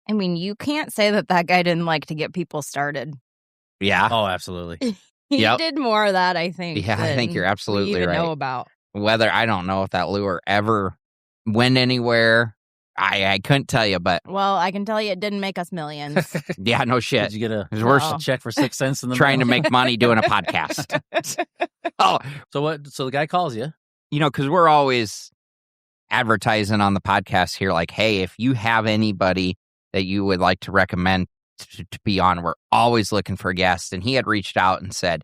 [SPEAKER 1] I mean, you can't say that guy didn't like to get people started.
[SPEAKER 2] Yeah.
[SPEAKER 3] Oh, absolutely.
[SPEAKER 1] He did more of that, I think.
[SPEAKER 2] Yeah, I think you're absolutely
[SPEAKER 1] we even
[SPEAKER 2] right.
[SPEAKER 1] know about.
[SPEAKER 2] Whether, I don't know if that lure ever went anywhere. I couldn't tell you, but
[SPEAKER 1] Well, I can tell you it didn't make us millions.
[SPEAKER 2] yeah, no shit.
[SPEAKER 3] Did you get
[SPEAKER 2] It was worse
[SPEAKER 1] No.
[SPEAKER 3] check for 6 cents in the
[SPEAKER 2] trying to
[SPEAKER 3] mail?
[SPEAKER 2] make money doing a podcast. Oh,
[SPEAKER 3] So what? So the guy calls you.
[SPEAKER 2] because we're always advertising on the podcast here, like, hey, if you have anybody that you would like to recommend to be on, we're always looking for guests. And he had reached out and said,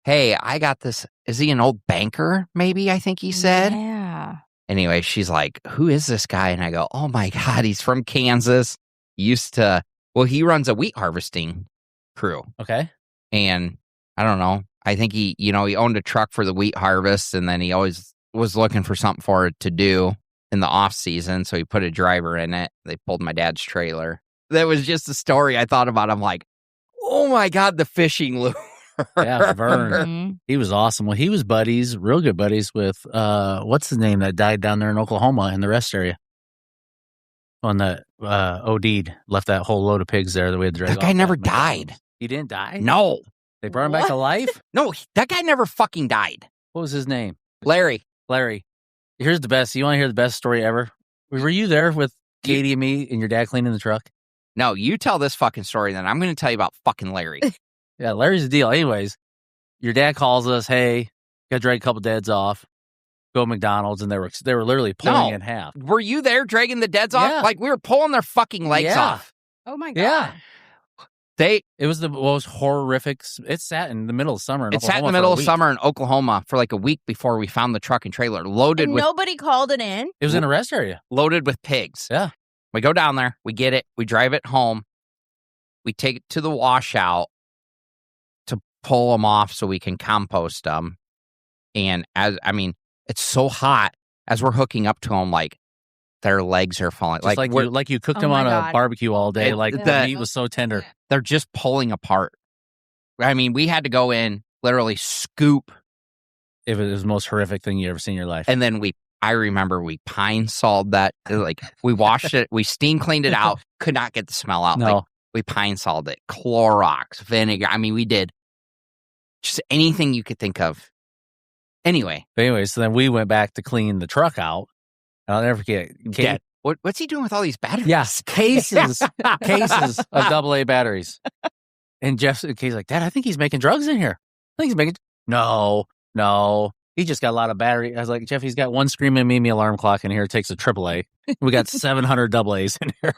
[SPEAKER 2] hey, I got this. Is he an old banker? Maybe, I think he said.
[SPEAKER 1] Yeah.
[SPEAKER 2] Anyway, she's like, who is this guy? And I go, oh my God, he's from Kansas. He runs a wheat harvesting crew.
[SPEAKER 3] Okay.
[SPEAKER 2] And I don't know. I think he owned a truck for the wheat harvest, and then he always was looking for something for it to do in the off season. So he put a driver in it. They pulled my dad's trailer. That was just a story I thought about. I'm like, oh my God, the fishing lure.
[SPEAKER 3] Yeah, Vern.
[SPEAKER 1] Mhm.
[SPEAKER 3] He was awesome. Well, he was real good buddies with, what's his name that died down there in Oklahoma in the rest area? On the OD'd, left that whole load of pigs there that we had to drag
[SPEAKER 2] That guy
[SPEAKER 3] off
[SPEAKER 2] never
[SPEAKER 3] that.
[SPEAKER 2] died.
[SPEAKER 3] He didn't die?
[SPEAKER 2] No.
[SPEAKER 3] They brought him back to life?
[SPEAKER 2] No, that guy never fucking died.
[SPEAKER 3] What was his name?
[SPEAKER 2] Larry.
[SPEAKER 3] Here's the best. You want to hear the best story ever? Were you there with Katie and me and your dad cleaning the truck?
[SPEAKER 2] No, you tell this fucking story, then I'm going to tell you about fucking Larry.
[SPEAKER 3] Yeah, Larry's the deal. Anyways, your dad calls us, hey, got to drag a couple deads off, go to McDonald's, and they were literally pulling in half.
[SPEAKER 2] Were you there dragging the deads off?
[SPEAKER 3] Yeah.
[SPEAKER 2] Like, we were pulling their fucking legs off.
[SPEAKER 1] Oh my God.
[SPEAKER 3] Yeah.
[SPEAKER 2] It
[SPEAKER 3] was the most horrific. It sat in the middle of summer.
[SPEAKER 2] It sat in the middle of summer in Oklahoma for like a week before we found the truck and trailer loaded with.
[SPEAKER 1] Nobody called it in.
[SPEAKER 3] It was in a rest area.
[SPEAKER 2] Loaded with pigs.
[SPEAKER 3] Yeah.
[SPEAKER 2] We go down there. We get it. We drive it home. We take it to the washout to pull them off so we can compost them. And it's so hot as we're hooking up to them, like their legs are falling.
[SPEAKER 3] Just like you cooked them on a barbecue all day. The meat was so tender.
[SPEAKER 2] They're just pulling apart. I mean, we had to go in, literally scoop.
[SPEAKER 3] It was the most horrific thing you ever seen in your life.
[SPEAKER 2] And then I remember we pine sawed that. Like, we washed it. We steam cleaned it out. Could not get the smell out.
[SPEAKER 3] No.
[SPEAKER 2] Like, we pine sawed it. Clorox, vinegar. I mean, we did just anything you could think of. Anyway,
[SPEAKER 3] so then we went back to clean the truck out. I'll never forget.
[SPEAKER 2] What's he doing with all these batteries?
[SPEAKER 3] Yes, cases of AA batteries. And Katie's like, Dad, I think he's making drugs in here. I think he's making. No. He just got a lot of battery. I was like, Jeff, he's got one screaming Mimi alarm clock in here. It takes a AAA. We got 700 AA's in here.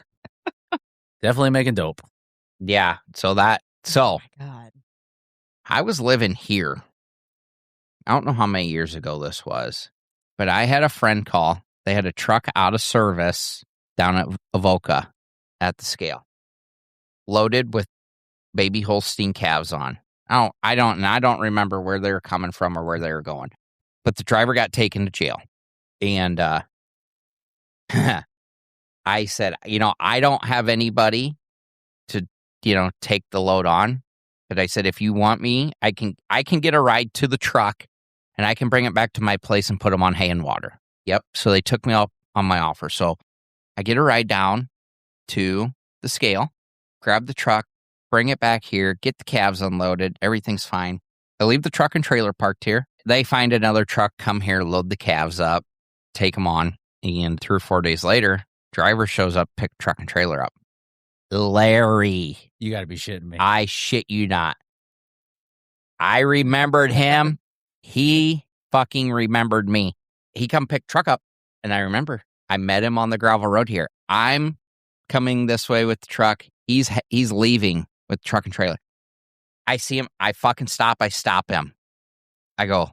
[SPEAKER 3] Definitely making dope.
[SPEAKER 2] Yeah. So
[SPEAKER 1] Oh my God.
[SPEAKER 2] I was living here. I don't know how many years ago this was, but I had a friend call. They had a truck out of service down at Avoca at the scale, loaded with baby Holstein calves on. I don't remember where they were coming from or where they were going, but the driver got taken to jail. And I said, I don't have anybody to, take the load on. But I said, if you want me, I can get a ride to the truck and I can bring it back to my place and put them on hay and water. Yep. So they took me up on my offer. So I get a ride down to the scale, grab the truck, bring it back here, get the calves unloaded. Everything's fine. I leave the truck and trailer parked here. They find another truck, come here, load the calves up, take them on. And 3 or 4 days later, driver shows up, pick truck and trailer up. Larry.
[SPEAKER 3] You got to be shitting me.
[SPEAKER 2] I shit you not. I remembered him. He fucking remembered me. He come pick truck up, and I remember I met him on the gravel road here. I'm coming this way with the truck. He's leaving with the truck and trailer. I see him. I fucking stop. I stop him. I go,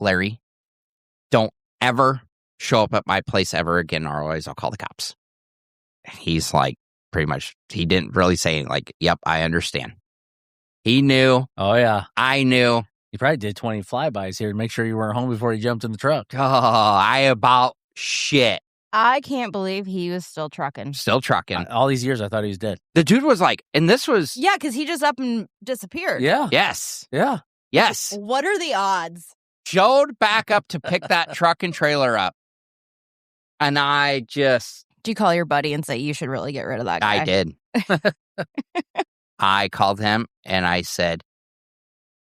[SPEAKER 2] Larry, don't ever show up at my place ever again, or otherwise I'll call the cops. He's like, pretty much, he didn't really say anything. Like, yep, I understand. He knew.
[SPEAKER 3] Oh, yeah.
[SPEAKER 2] I knew.
[SPEAKER 3] He probably did 20 flybys here to make sure you weren't home before he jumped in the truck.
[SPEAKER 2] Oh, I about shit.
[SPEAKER 1] I can't believe he was still trucking.
[SPEAKER 2] Still trucking.
[SPEAKER 3] All these years, I thought he was dead.
[SPEAKER 2] The dude was like, and this was...
[SPEAKER 1] Yeah, because he just up and disappeared.
[SPEAKER 3] Yeah.
[SPEAKER 2] Yes.
[SPEAKER 3] Yeah.
[SPEAKER 2] Yes.
[SPEAKER 1] What are the odds?
[SPEAKER 2] Showed back up to pick that truck and trailer up. And I just...
[SPEAKER 1] Do you call your buddy and say you should really get rid of that guy?
[SPEAKER 2] I did. I called him and I said,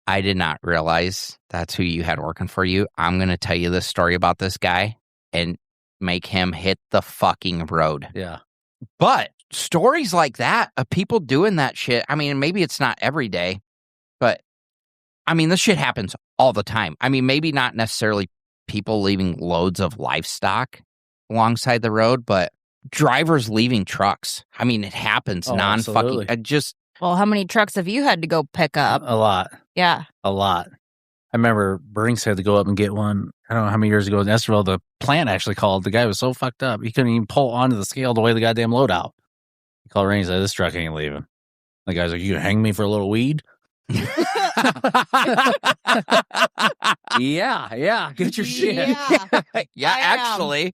[SPEAKER 2] I did not realize that's who you had working for you. I'm going to tell you this story about this guy and make him hit the fucking road.
[SPEAKER 3] Yeah.
[SPEAKER 2] But stories like that of people doing that shit, I mean, maybe it's not every day, but I mean, this shit happens all the time. I mean, maybe not necessarily people leaving loads of livestock alongside the road, but drivers leaving trucks. I mean, it happens non-fucking.
[SPEAKER 1] Well, how many trucks have you had to go pick up?
[SPEAKER 3] A lot.
[SPEAKER 1] Yeah.
[SPEAKER 3] A lot. I remember Brinks had to go up and get one. I don't know how many years ago in Esterville, the plant actually called. The guy was so fucked up. He couldn't even pull onto the scale to weigh the goddamn load out. He called Rainy and said, this truck ain't leaving. The guy's like, you gonna hang me for a little weed? Yeah. Get your shit.
[SPEAKER 2] Yeah, actually.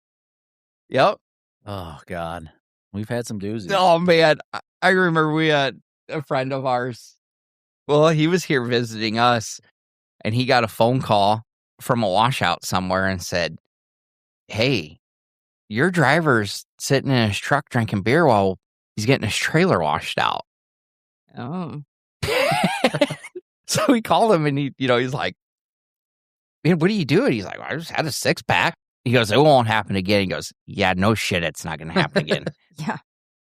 [SPEAKER 2] Yep.
[SPEAKER 3] Oh, God. We've had some doozies.
[SPEAKER 2] Oh, man. I remember we had a friend of ours. Well, he was here visiting us, and he got a phone call from a washout somewhere and said, hey, your driver's sitting in his truck drinking beer while he's getting his trailer washed out.
[SPEAKER 1] Oh.
[SPEAKER 2] So we called him and he's like, man, what are you doing? He's like, well, I just had a 6-pack. He goes, it won't happen again. He goes, yeah, no shit, it's not going to happen again.
[SPEAKER 1] Yeah.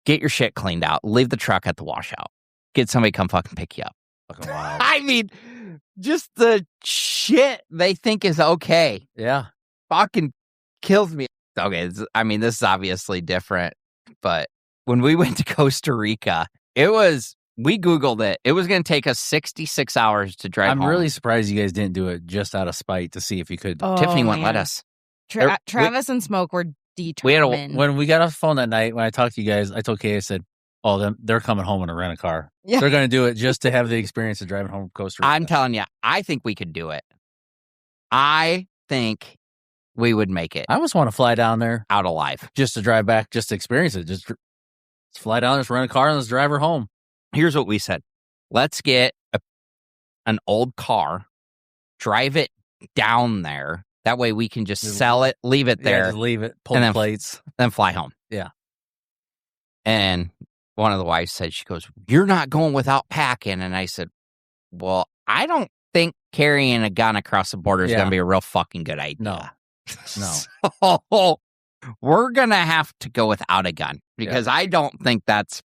[SPEAKER 2] Get your shit cleaned out. Leave the truck at the washout. Get somebody to come fucking pick you up.
[SPEAKER 3] Fucking wild.
[SPEAKER 2] I mean, just the shit they think is okay.
[SPEAKER 3] Yeah.
[SPEAKER 2] Fucking kills me. Okay, this is obviously different, but when we went to Costa Rica, we Googled it. It was going to take us 66 hours to drive home.
[SPEAKER 3] I'm really surprised you guys didn't do it just out of spite to see if you could.
[SPEAKER 2] Tiffany wouldn't let us.
[SPEAKER 1] Travis and Smoke were determined.
[SPEAKER 3] When we got off the phone that night, when I talked to you guys, I told Kay, I said, oh, they're coming home in a rent a car.
[SPEAKER 1] Yeah.
[SPEAKER 3] They're going to do it just to have the experience of driving home from Costa Rica.
[SPEAKER 2] I'm telling you, I think we could do it. I think we would make it.
[SPEAKER 3] I almost want to fly down there
[SPEAKER 2] out alive.
[SPEAKER 3] Just to drive back, just to experience it. Just fly down there, just rent a car, and let's drive her home.
[SPEAKER 2] Here's what we said. Let's get an old car, drive it down there. That way we can just sell it, leave it there.
[SPEAKER 3] Just leave it, pull the plates.
[SPEAKER 2] Then fly home.
[SPEAKER 3] Yeah.
[SPEAKER 2] And one of the wives said, she goes, you're not going without packing. And I said, well, I don't think carrying a gun across the border is going to be a real fucking good idea.
[SPEAKER 3] No.
[SPEAKER 2] So we're going to have to go without a gun because I don't think that's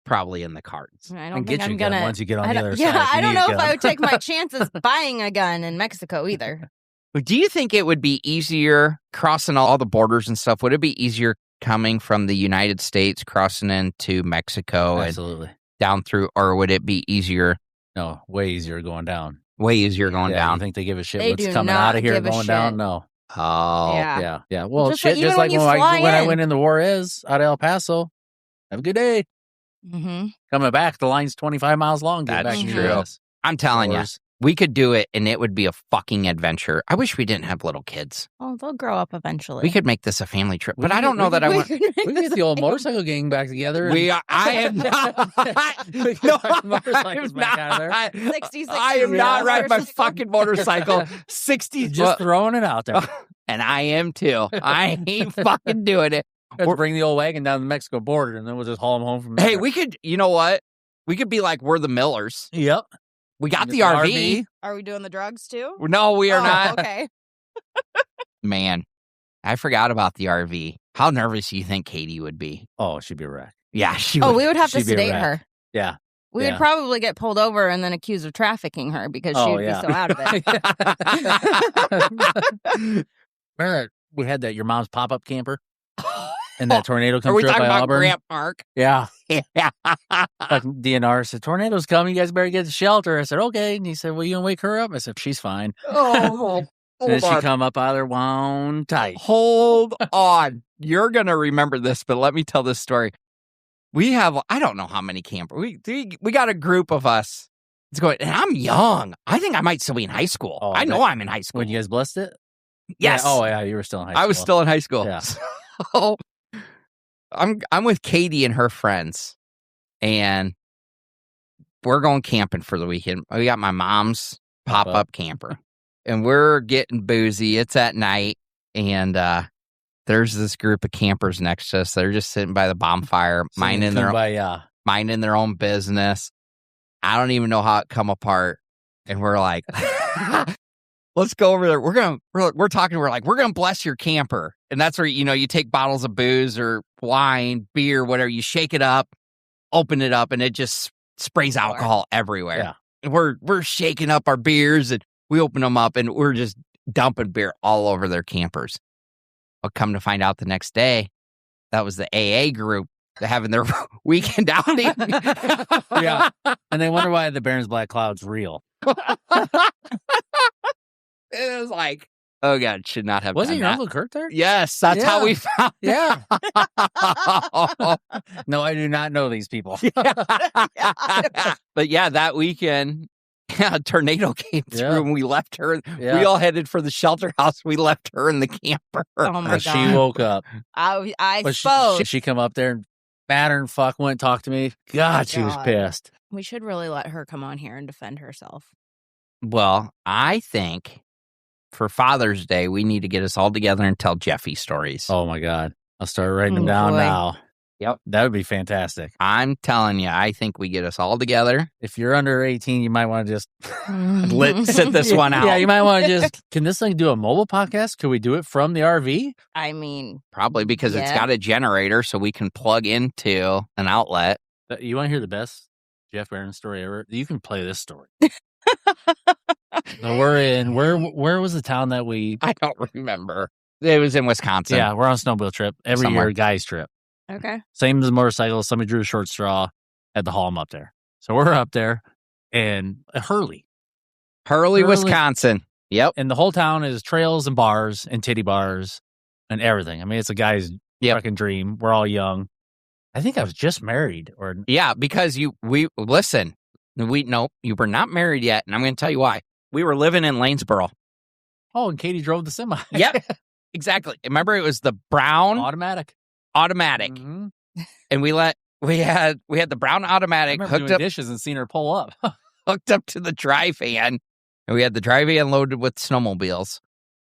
[SPEAKER 2] probably in the cards.
[SPEAKER 1] I don't think I'm gonna
[SPEAKER 3] once you get on the other side.
[SPEAKER 1] Yeah, I don't know if I would take my chances buying a gun in Mexico either.
[SPEAKER 2] Do you think it would be easier crossing all the borders and stuff? Would it be easier coming from the United States, crossing into Mexico
[SPEAKER 3] Absolutely.
[SPEAKER 2] And down through, or would it be easier?
[SPEAKER 3] No, way easier going down.
[SPEAKER 2] Way easier going down.
[SPEAKER 3] You think they give a shit
[SPEAKER 1] They
[SPEAKER 3] what's
[SPEAKER 1] do
[SPEAKER 3] coming
[SPEAKER 1] not
[SPEAKER 3] out of here
[SPEAKER 1] give a
[SPEAKER 3] going
[SPEAKER 1] shit.
[SPEAKER 3] down? No.
[SPEAKER 2] Oh.
[SPEAKER 3] Yeah. Well,
[SPEAKER 1] Just
[SPEAKER 3] shit,
[SPEAKER 1] like-
[SPEAKER 3] just
[SPEAKER 1] even
[SPEAKER 3] like
[SPEAKER 1] when
[SPEAKER 3] when
[SPEAKER 1] you fly
[SPEAKER 3] I
[SPEAKER 1] in.
[SPEAKER 3] went into Juarez out of El Paso. Have a good day.
[SPEAKER 1] Mm-hmm.
[SPEAKER 3] Coming back, the line's 25 miles long. Get
[SPEAKER 2] That's
[SPEAKER 3] back to
[SPEAKER 2] true.
[SPEAKER 3] the US.
[SPEAKER 2] I'm telling you,
[SPEAKER 3] Yours.
[SPEAKER 2] we could do it and it would be a fucking adventure. I wish we didn't have little kids.
[SPEAKER 1] Oh, they'll grow up eventually.
[SPEAKER 2] We could make this a family trip, but
[SPEAKER 3] We
[SPEAKER 2] I don't know that I want.
[SPEAKER 3] We can get the old motorcycle gang back together.
[SPEAKER 2] I am not.
[SPEAKER 3] We can
[SPEAKER 2] No,
[SPEAKER 3] drive
[SPEAKER 2] I
[SPEAKER 3] motorcycles
[SPEAKER 2] am
[SPEAKER 3] back out of
[SPEAKER 2] not.
[SPEAKER 3] there.
[SPEAKER 1] 66
[SPEAKER 2] I am not
[SPEAKER 1] miles
[SPEAKER 2] riding my
[SPEAKER 1] versus-
[SPEAKER 2] fucking motorcycle. 60.
[SPEAKER 3] Just throwing it out there.
[SPEAKER 2] And I am too. I ain't fucking doing it.
[SPEAKER 3] Let's bring the old wagon down the Mexico border, and then we'll just haul them home from there.
[SPEAKER 2] Hey, we could. You know what? We could be like we're the Millers.
[SPEAKER 3] Yep.
[SPEAKER 2] We got
[SPEAKER 3] Get
[SPEAKER 2] the RV.
[SPEAKER 1] Are we doing the drugs too?
[SPEAKER 2] No, we are
[SPEAKER 1] Oh,
[SPEAKER 2] not.
[SPEAKER 1] Okay.
[SPEAKER 2] Man, I forgot about the RV. How nervous do you think Katie would be?
[SPEAKER 3] Oh, she'd be a wreck.
[SPEAKER 2] Yeah, she
[SPEAKER 1] Oh,
[SPEAKER 2] would.
[SPEAKER 1] we would have to
[SPEAKER 3] she'd be a
[SPEAKER 1] sedate
[SPEAKER 3] wreck.
[SPEAKER 1] her.
[SPEAKER 3] Yeah.
[SPEAKER 1] We
[SPEAKER 3] Yeah.
[SPEAKER 1] would probably get pulled over and then accused of trafficking her because she
[SPEAKER 3] Oh,
[SPEAKER 1] would
[SPEAKER 3] yeah.
[SPEAKER 1] be so out of it.
[SPEAKER 3] Remember that we had that your mom's pop-up camper? And that tornado
[SPEAKER 2] Are
[SPEAKER 3] come
[SPEAKER 2] we
[SPEAKER 3] through
[SPEAKER 2] talking
[SPEAKER 3] by
[SPEAKER 2] about
[SPEAKER 3] Auburn?
[SPEAKER 2] Grant Park?
[SPEAKER 3] Yeah.
[SPEAKER 2] Yeah.
[SPEAKER 3] Like DNR said, tornadoes come, you guys better get to shelter. I said, okay. And he said, well, you gonna wake her up? I said, she's fine.
[SPEAKER 2] Oh,
[SPEAKER 3] And then
[SPEAKER 2] hold
[SPEAKER 3] she
[SPEAKER 2] on.
[SPEAKER 3] come up out of there wound tight.
[SPEAKER 2] Hold on. You're going to remember this, but let me tell this story. We have, I don't know how many campers. We got a group of us. It's going, and I'm young. I think I might still be in high school.
[SPEAKER 3] Oh,
[SPEAKER 2] I know
[SPEAKER 3] that-
[SPEAKER 2] I'm in high school.
[SPEAKER 3] When you guys blessed it?
[SPEAKER 2] Yes.
[SPEAKER 3] Yeah. Oh, yeah. You were still in high school.
[SPEAKER 2] I was still in high school.
[SPEAKER 3] Yeah.
[SPEAKER 2] So I'm with Katie and her friends, and we're going camping for the weekend. We got my mom's pop-up camper, and we're getting boozy. It's at night, and there's this group of campers next to us. They're just sitting by the bonfire, minding their own business. I don't even know how it come apart, and we're like, let's go over there. We're talking. We're like, we're gonna bless your camper, and that's where you take bottles of booze or wine, beer, whatever. You shake it up, open it up, and it just sprays alcohol everywhere.
[SPEAKER 3] Yeah.
[SPEAKER 2] And we're shaking up our beers, and we open them up, and we're just dumping beer all over their campers. Well, come to find out the next day, that was the AA group having their weekend outing.
[SPEAKER 3] Yeah. And they wonder why the Barron's Black Cloud's real.
[SPEAKER 2] It was like, oh God, should not have
[SPEAKER 3] Wasn't
[SPEAKER 2] done
[SPEAKER 3] your
[SPEAKER 2] that.
[SPEAKER 3] Uncle Kurt there?
[SPEAKER 2] Yes, that's how
[SPEAKER 3] Yeah.
[SPEAKER 2] we found
[SPEAKER 3] Yeah.
[SPEAKER 2] it.
[SPEAKER 3] No, I do not know these people.
[SPEAKER 2] But yeah, that weekend, a tornado came through
[SPEAKER 3] Yeah.
[SPEAKER 2] and we left her.
[SPEAKER 3] Yeah.
[SPEAKER 2] We all headed for the shelter house. We left her in the camper.
[SPEAKER 1] Oh my
[SPEAKER 3] She
[SPEAKER 1] God.
[SPEAKER 3] woke up.
[SPEAKER 1] I
[SPEAKER 3] But
[SPEAKER 1] suppose
[SPEAKER 3] she come up there and batter and fuck went and talked to me. God, she was
[SPEAKER 1] God.
[SPEAKER 3] pissed.
[SPEAKER 1] we should really let her come on here and defend herself.
[SPEAKER 2] Well, I think for Father's Day, we need to get us all together and tell Jeffy stories.
[SPEAKER 3] Oh my God. I'll start writing them
[SPEAKER 1] Oh,
[SPEAKER 3] down
[SPEAKER 1] boy.
[SPEAKER 3] now.
[SPEAKER 2] Yep.
[SPEAKER 3] That would be fantastic.
[SPEAKER 2] I'm telling you, I think we get us all together.
[SPEAKER 3] If you're under 18, you might want to just
[SPEAKER 2] Sit this one out.
[SPEAKER 3] Yeah, you might want to just. Can this thing do a mobile podcast? Could we do it from the RV?
[SPEAKER 1] I mean,
[SPEAKER 2] Probably because it's
[SPEAKER 1] Yeah.
[SPEAKER 2] got a generator so we can plug into an outlet.
[SPEAKER 3] You want to hear the best Jeff Barron story ever? You can play this story. So we're in where was the town that we?
[SPEAKER 2] I don't remember. It was in Wisconsin.
[SPEAKER 3] Yeah, we're on a snowmobile trip every
[SPEAKER 2] Somewhere.
[SPEAKER 3] year, guys trip.
[SPEAKER 1] okay.
[SPEAKER 3] Same as motorcycles. Somebody drew a short straw, had to haul them up there. So we're up there, and Hurley,
[SPEAKER 2] Hurley, Wisconsin. Yep.
[SPEAKER 3] and the whole town is trails and bars and titty bars and everything. I mean, it's a guy's fucking dream. We're all young. I think I was just married, or
[SPEAKER 2] Yeah, because you were not married yet, and I'm going to tell you why. We were living in Lanesboro.
[SPEAKER 3] oh, and Katie drove the semi.
[SPEAKER 2] Yep. Exactly. Remember, it was the brown
[SPEAKER 3] automatic.
[SPEAKER 2] automatic, and we had the brown
[SPEAKER 3] I
[SPEAKER 2] automatic
[SPEAKER 3] remember
[SPEAKER 2] hooked
[SPEAKER 3] doing
[SPEAKER 2] up
[SPEAKER 3] dishes and seeing her pull up.
[SPEAKER 2] to the dry van, and we had the dry van loaded with snowmobiles.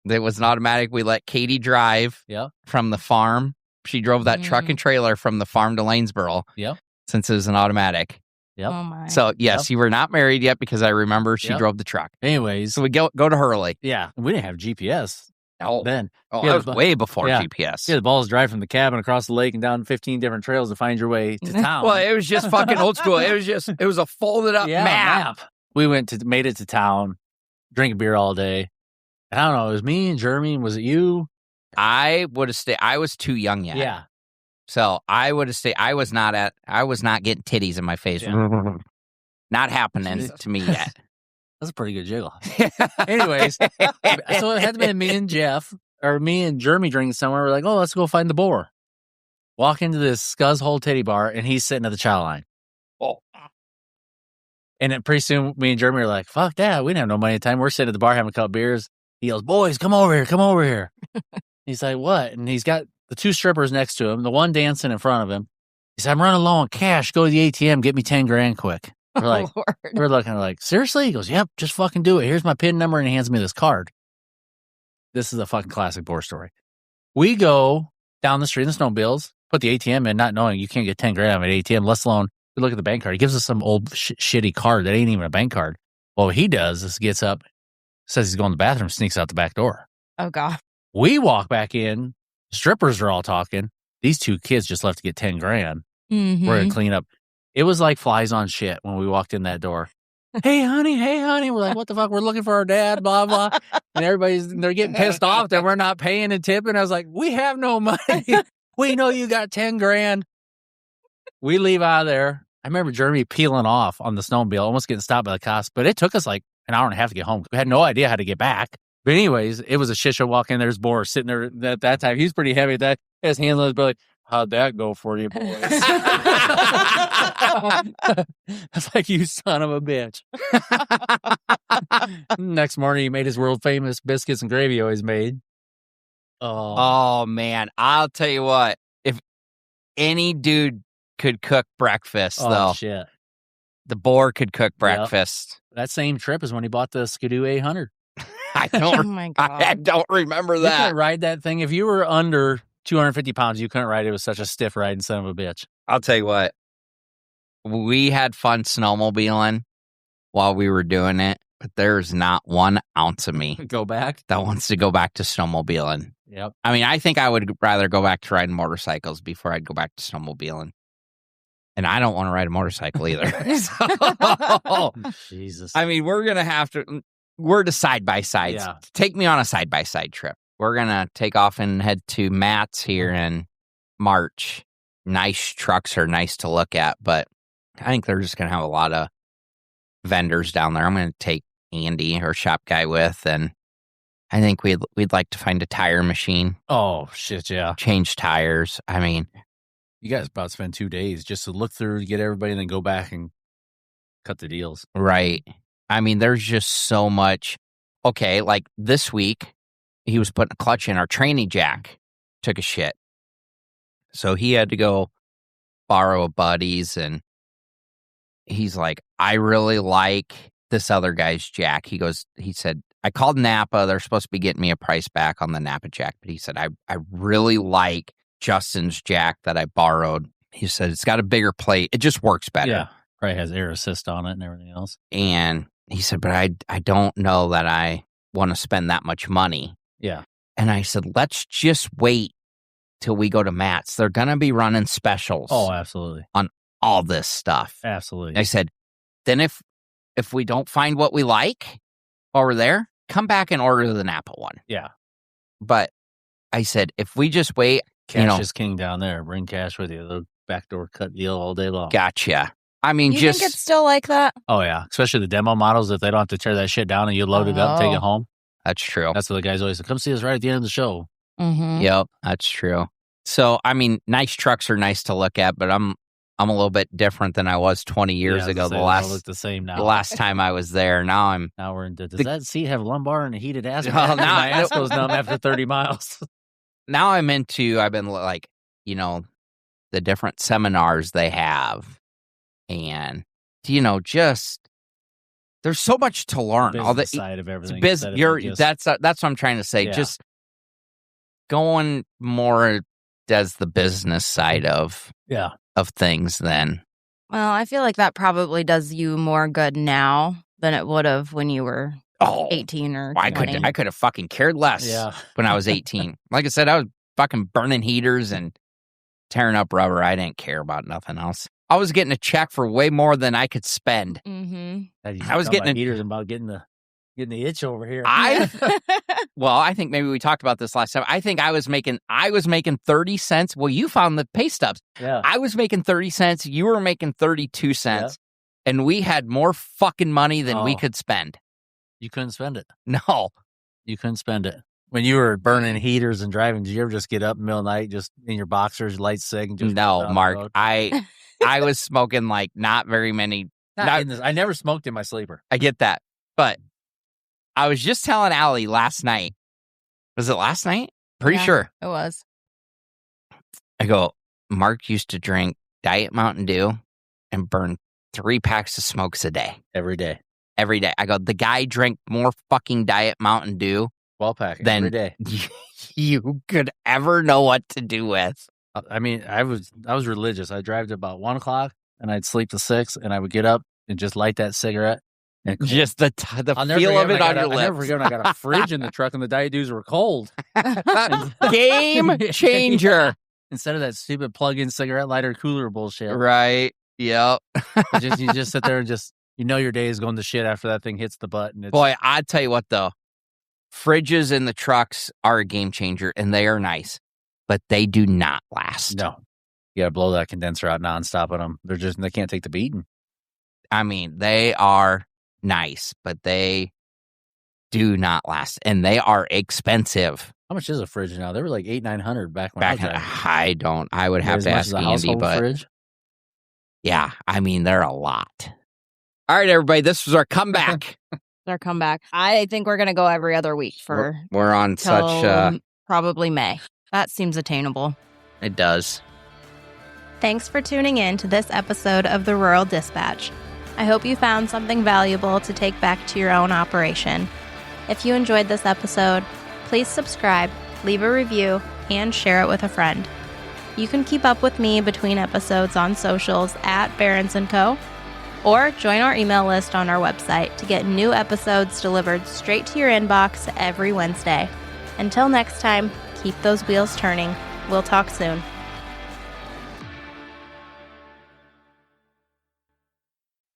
[SPEAKER 2] It was an automatic. We let Katie drive
[SPEAKER 3] Yep.
[SPEAKER 2] from the farm. She drove that truck and trailer from the farm to Lanesboro.
[SPEAKER 3] Yep.
[SPEAKER 2] Since it was an automatic.
[SPEAKER 3] Yep.
[SPEAKER 1] Oh my.
[SPEAKER 2] So yes, you were not married yet because I remember she
[SPEAKER 3] Yep.
[SPEAKER 2] drove the truck.
[SPEAKER 3] Anyways,
[SPEAKER 2] So we go to Hurley.
[SPEAKER 3] yeah, we didn't have GPS
[SPEAKER 2] Oh,
[SPEAKER 3] then.
[SPEAKER 2] that
[SPEAKER 3] Yeah,
[SPEAKER 2] was way before
[SPEAKER 3] yeah.
[SPEAKER 2] GPS.
[SPEAKER 3] Yeah, the balls drive from the cabin across the lake and down 15 different trails to find your way to town.
[SPEAKER 2] Well, it was just fucking old school. It was a folded up map.
[SPEAKER 3] We made it to town, drinking beer all day. And I don't know, it was me and Jeremy. Was it you?
[SPEAKER 2] I would have stayed. I was too young yet.
[SPEAKER 3] Yeah.
[SPEAKER 2] So I would have stayed. I was not getting titties in my face.
[SPEAKER 3] Yeah.
[SPEAKER 2] Not happening to me yet.
[SPEAKER 3] That's a pretty good jiggle. Anyways, so it had to be me and Jeff, or me and Jeremy drinking somewhere. We're like, oh, let's go find the boar. Walk into this Scuzz Hole titty bar, and he's sitting at the chow line.
[SPEAKER 2] Oh.
[SPEAKER 3] And then pretty soon, me and Jeremy are like, fuck that. We didn't have no money at the time. We're sitting at the bar having a couple beers. He yells, boys, come over here. He's like, what? And he's got the two strippers next to him, the one dancing in front of him. He said, I'm running low on cash. Go to the ATM, get me 10 grand quick. We're like,
[SPEAKER 1] Lord.
[SPEAKER 3] we're looking like, seriously? He goes, yep, just fucking do it. Here's my PIN number. And he hands me this card. This is a fucking classic boar story. We go down the street in the snowmobiles, put the ATM in, not knowing you can't get 10 grand out of an ATM, let alone we look at the bank card. He gives us some old shitty card that ain't even a bank card. Well, what he does is gets up, says he's going to the bathroom, sneaks out the back door.
[SPEAKER 1] Oh God.
[SPEAKER 3] We walk back in. Strippers are all talking. These two kids just left to get 10 grand.
[SPEAKER 1] Mm-hmm.
[SPEAKER 3] We're going to clean up. It was like flies on shit when we walked in that door. Hey, honey. We're like, what the fuck? We're looking for our dad, blah, blah. And they're getting pissed off that we're not paying and tipping. I was like, we have no money. We know you got 10 grand. We leave out of there. I remember Jeremy peeling off on the snowmobile, almost getting stopped by the cops, but it took us like an hour and a half to get home. We had no idea how to get back. But anyways, it was a shit show. Walk in, there's Boris sitting there at that time. He's pretty heavy at that. His hands on his belly. How'd that go for you, boys? That's like, you son of a bitch. Next morning, he made his world famous biscuits and gravy he always made.
[SPEAKER 2] Oh, man. I'll tell you what. If any dude could cook breakfast, though,
[SPEAKER 3] Shit.
[SPEAKER 2] the boar could cook breakfast.
[SPEAKER 3] That same trip is when he bought the Skidoo 800.
[SPEAKER 2] I
[SPEAKER 1] Oh
[SPEAKER 2] don't,
[SPEAKER 1] my God.
[SPEAKER 2] I don't remember
[SPEAKER 3] You
[SPEAKER 2] that.
[SPEAKER 3] couldn't ride that thing. If you were under 250 pounds, you couldn't ride it. It was such a stiff riding son of a bitch.
[SPEAKER 2] I'll tell you what. We had fun snowmobiling while we were doing it, but there's not 1 ounce of me
[SPEAKER 3] Go back.
[SPEAKER 2] that wants to go back to snowmobiling.
[SPEAKER 3] Yep.
[SPEAKER 2] I mean, I think I would rather go back to riding motorcycles before I'd go back to snowmobiling. And I don't want to ride a motorcycle either. So,
[SPEAKER 3] Jesus.
[SPEAKER 2] I mean, we're the side-by-sides.
[SPEAKER 3] Yeah.
[SPEAKER 2] Take me on a side-by-side trip. We're going to take off and head to Matt's here in March. Nice trucks are nice to look at, but I think they're just going to have a lot of vendors down there. I'm going to take Andy, our shop guy, with, and I think we'd like to find a tire machine,
[SPEAKER 3] Oh, shit, yeah.
[SPEAKER 2] change tires. I mean,
[SPEAKER 3] You guys about to spend 2 days just to look through, get everybody, and then go back and cut the deals.
[SPEAKER 2] right. I mean, there's just so much. Okay, like this week, he was putting a clutch in. Our tranny jack took a shit. So he had to go borrow a buddy's, and he's like, I really like this other guy's jack. He said, I called Napa. They're supposed to be getting me a price back on the Napa jack. But he said, I really like Justin's jack that I borrowed. He said it's got a bigger plate. It just works better.
[SPEAKER 3] Yeah. Probably has air assist on it and everything else.
[SPEAKER 2] And he said, but I don't know that I want to spend that much money.
[SPEAKER 3] Yeah.
[SPEAKER 2] And I said, let's just wait till we go to Matt's. They're going to be running specials.
[SPEAKER 3] Oh, absolutely.
[SPEAKER 2] On all this stuff.
[SPEAKER 3] Absolutely.
[SPEAKER 2] I said, then if we don't find what we like while we're there, come back and order the Napa one.
[SPEAKER 3] Yeah.
[SPEAKER 2] But I said, if we just wait,
[SPEAKER 3] cash is king down there. Bring cash with you. The backdoor cut deal all day long.
[SPEAKER 2] Gotcha. I mean,
[SPEAKER 1] you think it's still like that?
[SPEAKER 3] Oh, yeah. Especially the demo models, if they don't have to tear that shit down and you load it up and take it home.
[SPEAKER 2] That's true.
[SPEAKER 3] That's what the guys always say. Come see us right at the end of the show.
[SPEAKER 1] Mm-hmm.
[SPEAKER 2] Yep, that's true. So, I mean, nice trucks are nice to look at, but I'm a little bit different than I was 20 years ago.
[SPEAKER 3] They look the same now.
[SPEAKER 2] The last time I was there. Now
[SPEAKER 3] we're into. Does that seat have lumbar and a heated ass?
[SPEAKER 2] Well, now
[SPEAKER 3] my ass goes numb after 30 miles.
[SPEAKER 2] Now I've been like, the different seminars they have, and just there's so much to learn.
[SPEAKER 3] All the side of everything.
[SPEAKER 2] That's what I'm trying to say.
[SPEAKER 3] Yeah.
[SPEAKER 2] Just going more as the business side of things then.
[SPEAKER 1] Well, I feel like that probably does you more good now than it would have when you were 18 or 20.
[SPEAKER 2] I could have fucking cared less when I was 18. Like I said, I was fucking burning heaters and tearing up rubber. I didn't care about nothing else. I was getting a check for way more than I could spend.
[SPEAKER 1] Mm-hmm.
[SPEAKER 3] I was getting heaters and about getting the itch over here.
[SPEAKER 2] Well, I think maybe we talked about this last time. I think I was making 30 cents. Well, you found the pay stubs.
[SPEAKER 3] Yeah.
[SPEAKER 2] I was making 30 cents. You were making 32 cents. Yeah. And we had more fucking money than we could spend.
[SPEAKER 3] You couldn't spend it.
[SPEAKER 2] No.
[SPEAKER 3] You couldn't spend it. When you were burning heaters and driving, did you ever just get up in the middle of the night, just in your boxers, light cig? And just
[SPEAKER 2] no, Mark. I was smoking like not very many.
[SPEAKER 3] I never smoked in my sleeper.
[SPEAKER 2] I get that. But I was just telling Allie last night. Was it last night? Pretty sure.
[SPEAKER 1] It was.
[SPEAKER 2] I go, Mark used to drink Diet Mountain Dew and burn 3 packs of smokes a day.
[SPEAKER 3] Every day.
[SPEAKER 2] I go, the guy drank more fucking Diet Mountain Dew
[SPEAKER 3] 12 pack
[SPEAKER 2] than
[SPEAKER 3] every day.
[SPEAKER 2] You could ever know what to do with.
[SPEAKER 3] I mean, I was religious. I'd drive to about 1 o'clock and I'd sleep till 6 and I would get up and just light that cigarette. And
[SPEAKER 2] just the feel of it on your lips.
[SPEAKER 3] I'll never forget when I got a fridge in the truck and the Diet Dews were cold.
[SPEAKER 2] Game changer.
[SPEAKER 3] Instead of that stupid plug-in cigarette lighter cooler bullshit.
[SPEAKER 2] Right. Yep.
[SPEAKER 3] You just sit there and just, your day is going to shit after that thing hits the button.
[SPEAKER 2] Boy, I tell you what though, fridges in the trucks are a game changer and they are nice, but they do not last.
[SPEAKER 3] No. You got to blow that condenser out nonstop on them. They can't take the beating.
[SPEAKER 2] I mean, they are nice, but they do not last, and they are expensive.
[SPEAKER 3] How much is a fridge now? They were like $800-900 back when I was driving.
[SPEAKER 2] I would have to ask Andy, but
[SPEAKER 3] fridge?
[SPEAKER 2] Yeah, I mean they're a lot. All right, everybody, this was our comeback.
[SPEAKER 1] I think we're gonna go every other week
[SPEAKER 2] we're on such
[SPEAKER 1] probably May. That seems attainable.
[SPEAKER 2] It does.
[SPEAKER 4] Thanks for tuning in to this episode of the Rural Dispatch. I hope you found something valuable to take back to your own operation. If you enjoyed this episode, please subscribe, leave a review, and share it with a friend. You can keep up with me between episodes on socials at Barons & Co. or join our email list on our website to get new episodes delivered straight to your inbox every Wednesday. Until next time, keep those wheels turning. We'll talk soon.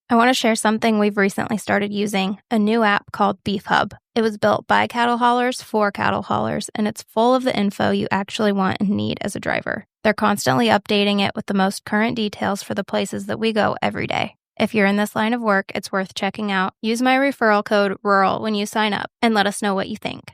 [SPEAKER 4] I want to share something we've recently started using, a new app called Beef Hub. It was built by cattle haulers for cattle haulers, and it's full of the info you actually want and need as a driver. They're constantly updating it with the most current details for the places that we go every day. If you're in this line of work, it's worth checking out. Use my referral code RURAL when you sign up and let us know what you think.